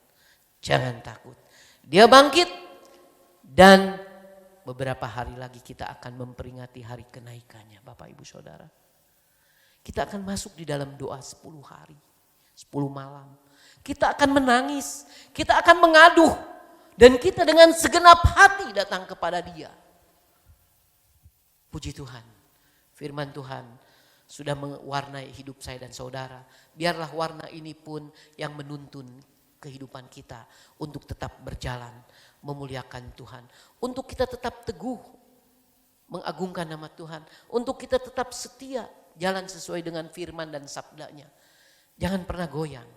Jangan takut. Dia bangkit dan beberapa hari lagi kita akan memperingati hari kenaikannya, Bapak Ibu Saudara. Kita akan masuk di dalam doa 10 hari, 10 malam. Kita akan menangis, kita akan mengaduh dan kita dengan segenap hati datang kepada Dia. Puji Tuhan, firman Tuhan sudah mewarnai hidup saya dan saudara. Biarlah warna ini pun yang menuntun kehidupan kita untuk tetap berjalan, memuliakan Tuhan. Untuk kita tetap teguh, mengagungkan nama Tuhan. Untuk kita tetap setia, jalan sesuai dengan firman dan sabdanya. Jangan pernah goyang.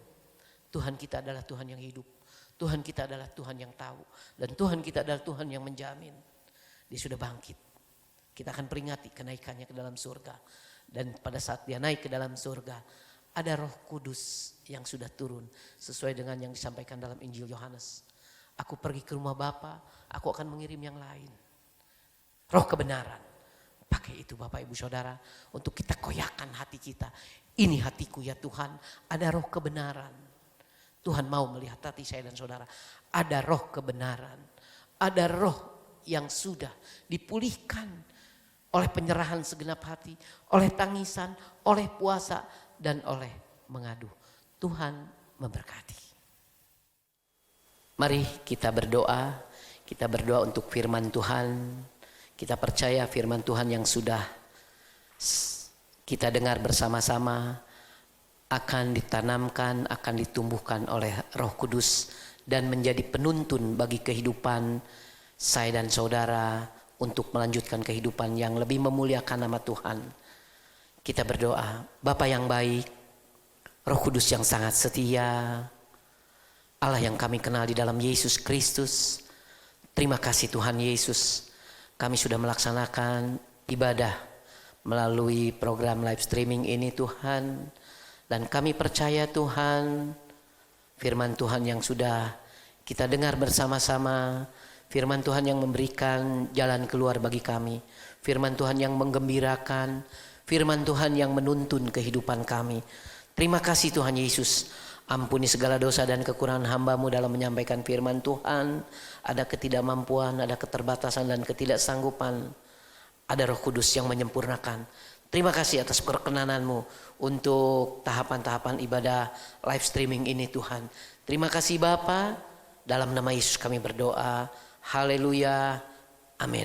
Tuhan kita adalah Tuhan yang hidup. Tuhan kita adalah Tuhan yang tahu. Dan Tuhan kita adalah Tuhan yang menjamin. Dia sudah bangkit. Kita akan peringati kenaikannya ke dalam surga. Dan pada saat dia naik ke dalam surga, ada Roh Kudus yang sudah turun sesuai dengan yang disampaikan dalam Injil Yohanes. Aku pergi ke rumah Bapa, aku akan mengirim yang lain. Roh kebenaran. Pakai itu Bapak Ibu Saudara untuk kita koyakan hati kita. Ini hatiku ya Tuhan, ada roh kebenaran. Tuhan mau melihat hati saya dan saudara. Ada roh kebenaran, ada roh yang sudah dipulihkan oleh penyerahan segenap hati, oleh tangisan, oleh puasa, dan oleh mengadu. Tuhan memberkati. Mari kita berdoa untuk firman Tuhan. Kita percaya firman Tuhan yang sudah kita dengar bersama-sama akan ditanamkan, akan ditumbuhkan oleh Roh Kudus dan menjadi penuntun bagi kehidupan saya dan saudara untuk melanjutkan kehidupan yang lebih memuliakan nama Tuhan. Kita berdoa, Bapa yang baik, Roh Kudus yang sangat setia, Allah yang kami kenal di dalam Yesus Kristus. Terima kasih Tuhan Yesus, kami sudah melaksanakan ibadah melalui program live streaming ini Tuhan. Dan kami percaya Tuhan, firman Tuhan yang sudah kita dengar bersama-sama Firman Tuhan yang memberikan jalan keluar bagi kami. Firman Tuhan yang menggembirakan. Firman Tuhan yang menuntun kehidupan kami. Terima kasih Tuhan Yesus. Ampuni segala dosa dan kekurangan hamba-Mu dalam menyampaikan firman Tuhan. Ada ketidakmampuan, ada keterbatasan dan ketidaksanggupan. Ada Roh Kudus yang menyempurnakan. Terima kasih atas perkenanan-Mu untuk tahapan-tahapan ibadah live streaming ini Tuhan. Terima kasih Bapa. Dalam nama Yesus kami berdoa. Haleluya. Amin.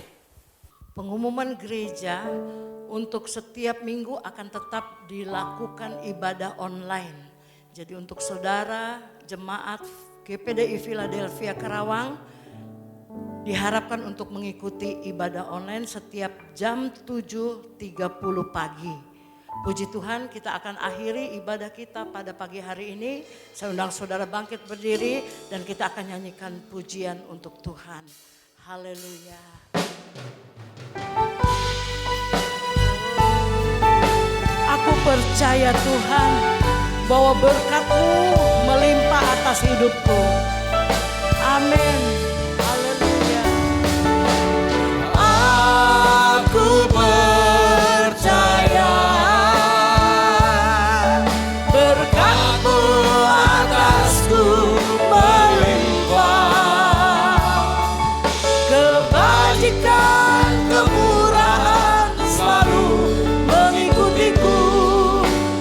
Pengumuman gereja untuk setiap minggu akan tetap dilakukan ibadah online. Jadi untuk saudara jemaat GPDI Philadelphia Karawang diharapkan untuk mengikuti ibadah online setiap jam 7.30 pagi. Puji Tuhan, kita akan akhiri ibadah kita pada pagi hari ini. Saya undang saudara bangkit berdiri dan kita akan nyanyikan pujian untuk Tuhan. Haleluya. Aku percaya Tuhan bahwa berkat-Mu melimpah atas hidupku. Amin. Haleluya. Aku percaya berkat-Mu atasku melimpah. Kebajikan, kemurahan selalu mengikutiku.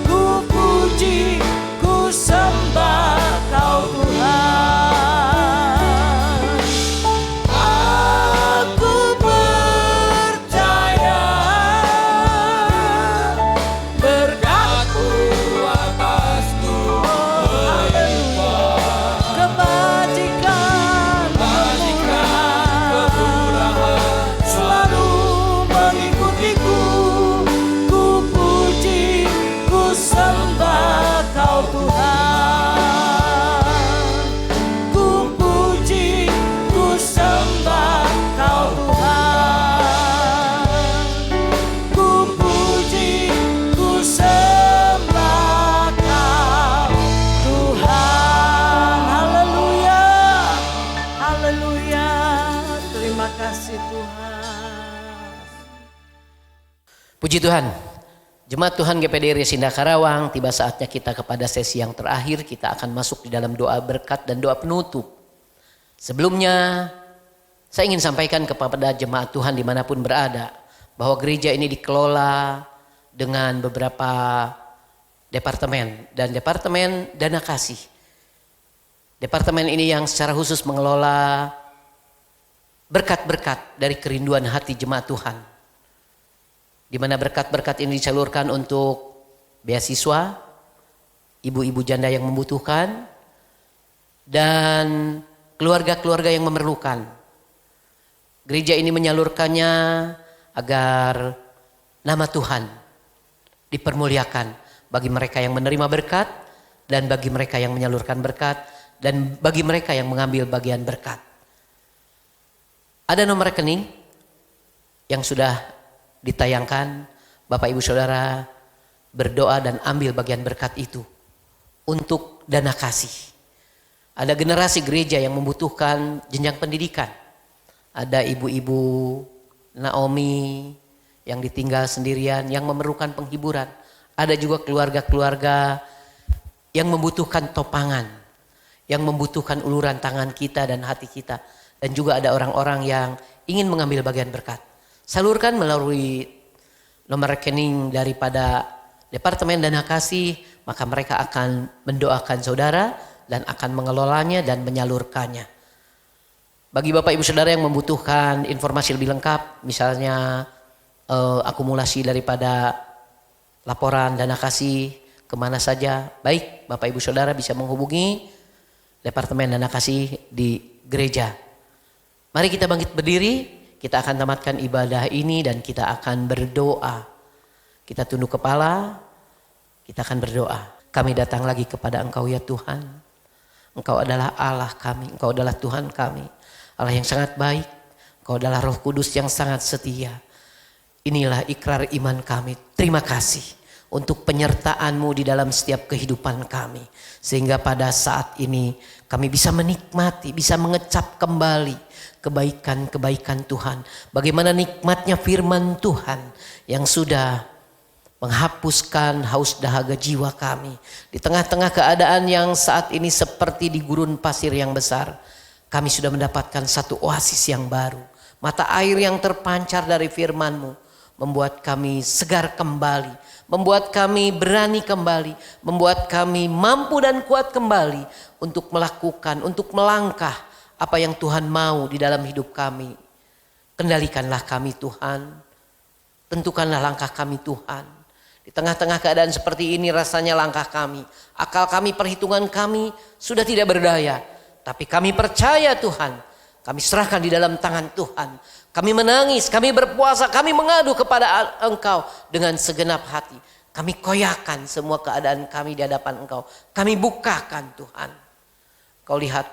Ku puji, ku sembah Kau Tuhan. Aku percaya berkat-Mu atasku melimpah. Kebajikan, Kemurahan selalu mengikutiku. ku puji, ku sembah Kau Tuhan. Ku puji, ku sembah Kau Tuhan. Ku puji, ku sembah Kau Tuhan. Haleluya. Haleluya. Terima kasih Tuhan. Puji Tuhan. Jemaat Tuhan GPD Resinda Karawang, tiba saatnya kita kepada sesi yang terakhir. Kita akan masuk di dalam doa berkat dan doa penutup. Sebelumnya, saya ingin sampaikan kepada jemaat Tuhan dimanapun berada, bahwa gereja ini dikelola dengan beberapa departemen. Dan departemen dana kasih. Departemen ini yang secara khusus mengelola berkat-berkat dari kerinduan hati jemaat Tuhan. Di mana berkat-berkat ini disalurkan untuk beasiswa, ibu-ibu janda yang membutuhkan, dan keluarga-keluarga yang memerlukan. Gereja ini menyalurkannya agar nama Tuhan dipermuliakan bagi mereka yang menerima berkat, dan bagi mereka yang menyalurkan berkat, dan bagi mereka yang mengambil bagian berkat. Ada nomor rekening yang sudah ditayangkan. Bapak Ibu Saudara berdoa dan ambil bagian berkat itu untuk dana kasih. Ada generasi gereja yang membutuhkan jenjang pendidikan. Ada ibu-ibu Naomi yang ditinggal sendirian yang memerlukan penghiburan. Ada juga keluarga-keluarga yang membutuhkan topangan, yang membutuhkan uluran tangan kita dan hati kita. Dan juga ada orang-orang yang ingin mengambil bagian berkat. Salurkan melalui nomor rekening daripada Departemen Dana Kasih, maka mereka akan mendoakan saudara dan akan mengelolanya dan menyalurkannya. Bagi Bapak Ibu Saudara yang membutuhkan informasi lebih lengkap, misalnya akumulasi daripada laporan Dana Kasih kemana saja, baik Bapak Ibu Saudara bisa menghubungi Departemen Dana Kasih di gereja. Mari kita bangkit berdiri. Kita akan tamatkan ibadah ini dan kita akan berdoa. Kita tunduk kepala, kita akan berdoa. Kami datang lagi kepada Engkau ya Tuhan. Engkau adalah Allah kami, Engkau adalah Tuhan kami. Allah yang sangat baik, Engkau adalah Roh Kudus yang sangat setia. Inilah ikrar iman kami. Terima kasih untuk penyertaan-Mu di dalam setiap kehidupan kami. Sehingga pada saat ini kami bisa menikmati, bisa mengecap kembali kebaikan-kebaikan Tuhan. Bagaimana nikmatnya firman Tuhan yang sudah menghapuskan haus dahaga jiwa kami. Di tengah-tengah keadaan yang saat ini seperti di gurun pasir yang besar, kami sudah mendapatkan satu oasis yang baru. Mata air yang terpancar dari firman-Mu membuat kami segar kembali, membuat kami berani kembali, membuat kami mampu dan kuat kembali untuk melakukan, untuk melangkah apa yang Tuhan mau di dalam hidup kami. Kendalikanlah kami Tuhan, tentukanlah langkah kami Tuhan. Di tengah-tengah keadaan seperti ini rasanya langkah kami, akal kami, perhitungan kami sudah tidak berdaya. Tapi kami percaya Tuhan, kami serahkan di dalam tangan Tuhan. Kami menangis, kami berpuasa, kami mengadu kepada Engkau dengan segenap hati. Kami koyakan semua keadaan kami di hadapan Engkau. Kami bukakan Tuhan. Kau lihat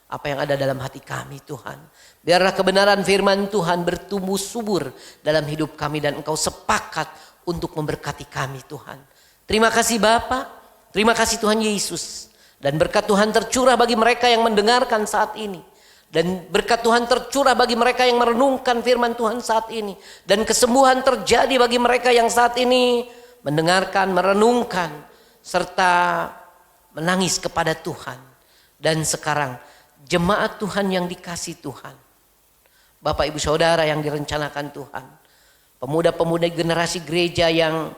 apa yang ada dalam hati kami Tuhan. Biarlah kebenaran firman Tuhan bertumbuh subur dalam hidup kami dan Engkau sepakat untuk memberkati kami Tuhan. Terima kasih Bapa, terima kasih Tuhan Yesus. Dan berkat Tuhan tercurah bagi mereka yang mendengarkan saat ini. Dan berkat Tuhan tercurah bagi mereka yang merenungkan firman Tuhan saat ini. Dan kesembuhan terjadi bagi mereka yang saat ini mendengarkan, merenungkan, serta menangis kepada Tuhan. Dan sekarang jemaat Tuhan yang dikasih Tuhan, Bapak Ibu Saudara yang direncanakan Tuhan, pemuda-pemuda generasi gereja yang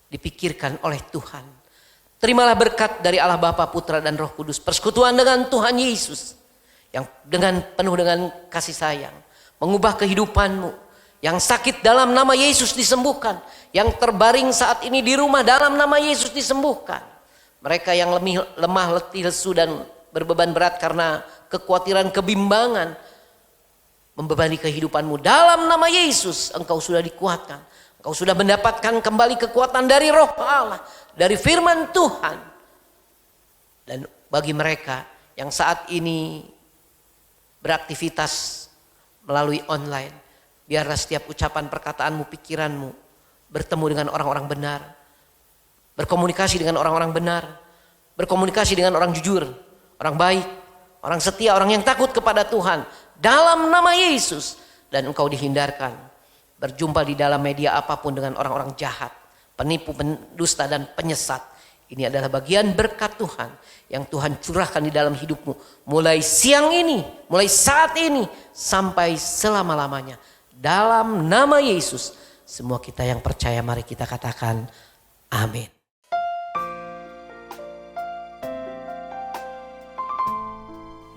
dipikirkan oleh Tuhan. Terimalah berkat dari Allah Bapa, Putra dan Roh Kudus. Persekutuan dengan Tuhan Yesus yang dengan penuh dengan kasih sayang mengubah kehidupanmu. Yang sakit dalam nama Yesus disembuhkan. Yang terbaring saat ini di rumah dalam nama Yesus disembuhkan. Mereka yang lemah, letih, lesu dan berbeban berat karena kekhawatiran, kebimbangan membebani kehidupanmu. Dalam nama Yesus engkau sudah dikuatkan. Engkau sudah mendapatkan kembali kekuatan dari Roh Allah, dari firman Tuhan. Dan bagi mereka yang saat ini beraktivitas melalui online, biarlah setiap ucapan, perkataanmu, pikiranmu bertemu dengan orang-orang benar, berkomunikasi dengan orang-orang benar, berkomunikasi dengan orang jujur, orang baik, orang setia, orang yang takut kepada Tuhan. Dalam nama Yesus. Dan engkau dihindarkan berjumpa di dalam media apapun dengan orang-orang jahat, penipu, pendusta dan penyesat. Ini adalah bagian berkat Tuhan yang Tuhan curahkan di dalam hidupmu. Mulai siang ini, mulai saat ini, sampai selama-lamanya. Dalam nama Yesus, semua kita yang percaya mari kita katakan amin.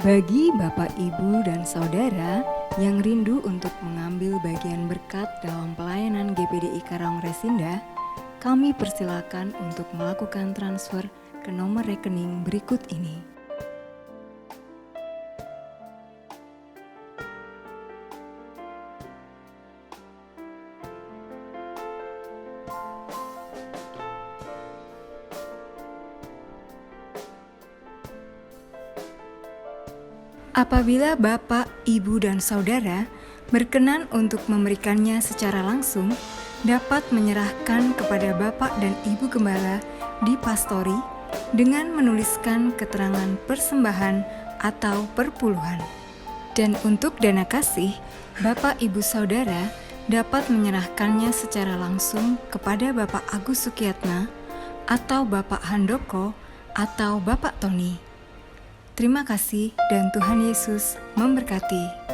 Bagi Bapak, Ibu, dan Saudara yang rindu untuk mengambil bagian berkat dalam pelayanan GPDI Karawang Resinda, kami persilakan untuk melakukan transfer ke nomor rekening berikut ini. Apabila Bapak, Ibu, dan Saudara berkenan untuk memberikannya secara langsung, dapat menyerahkan kepada Bapak dan Ibu Gembala di Pastori dengan menuliskan keterangan persembahan atau perpuluhan. Dan untuk dana kasih, Bapak, Ibu, Saudara dapat menyerahkannya secara langsung kepada Bapak Agus Sukiyatna atau Bapak Handoko atau Bapak Tony. Terima kasih dan Tuhan Yesus memberkati.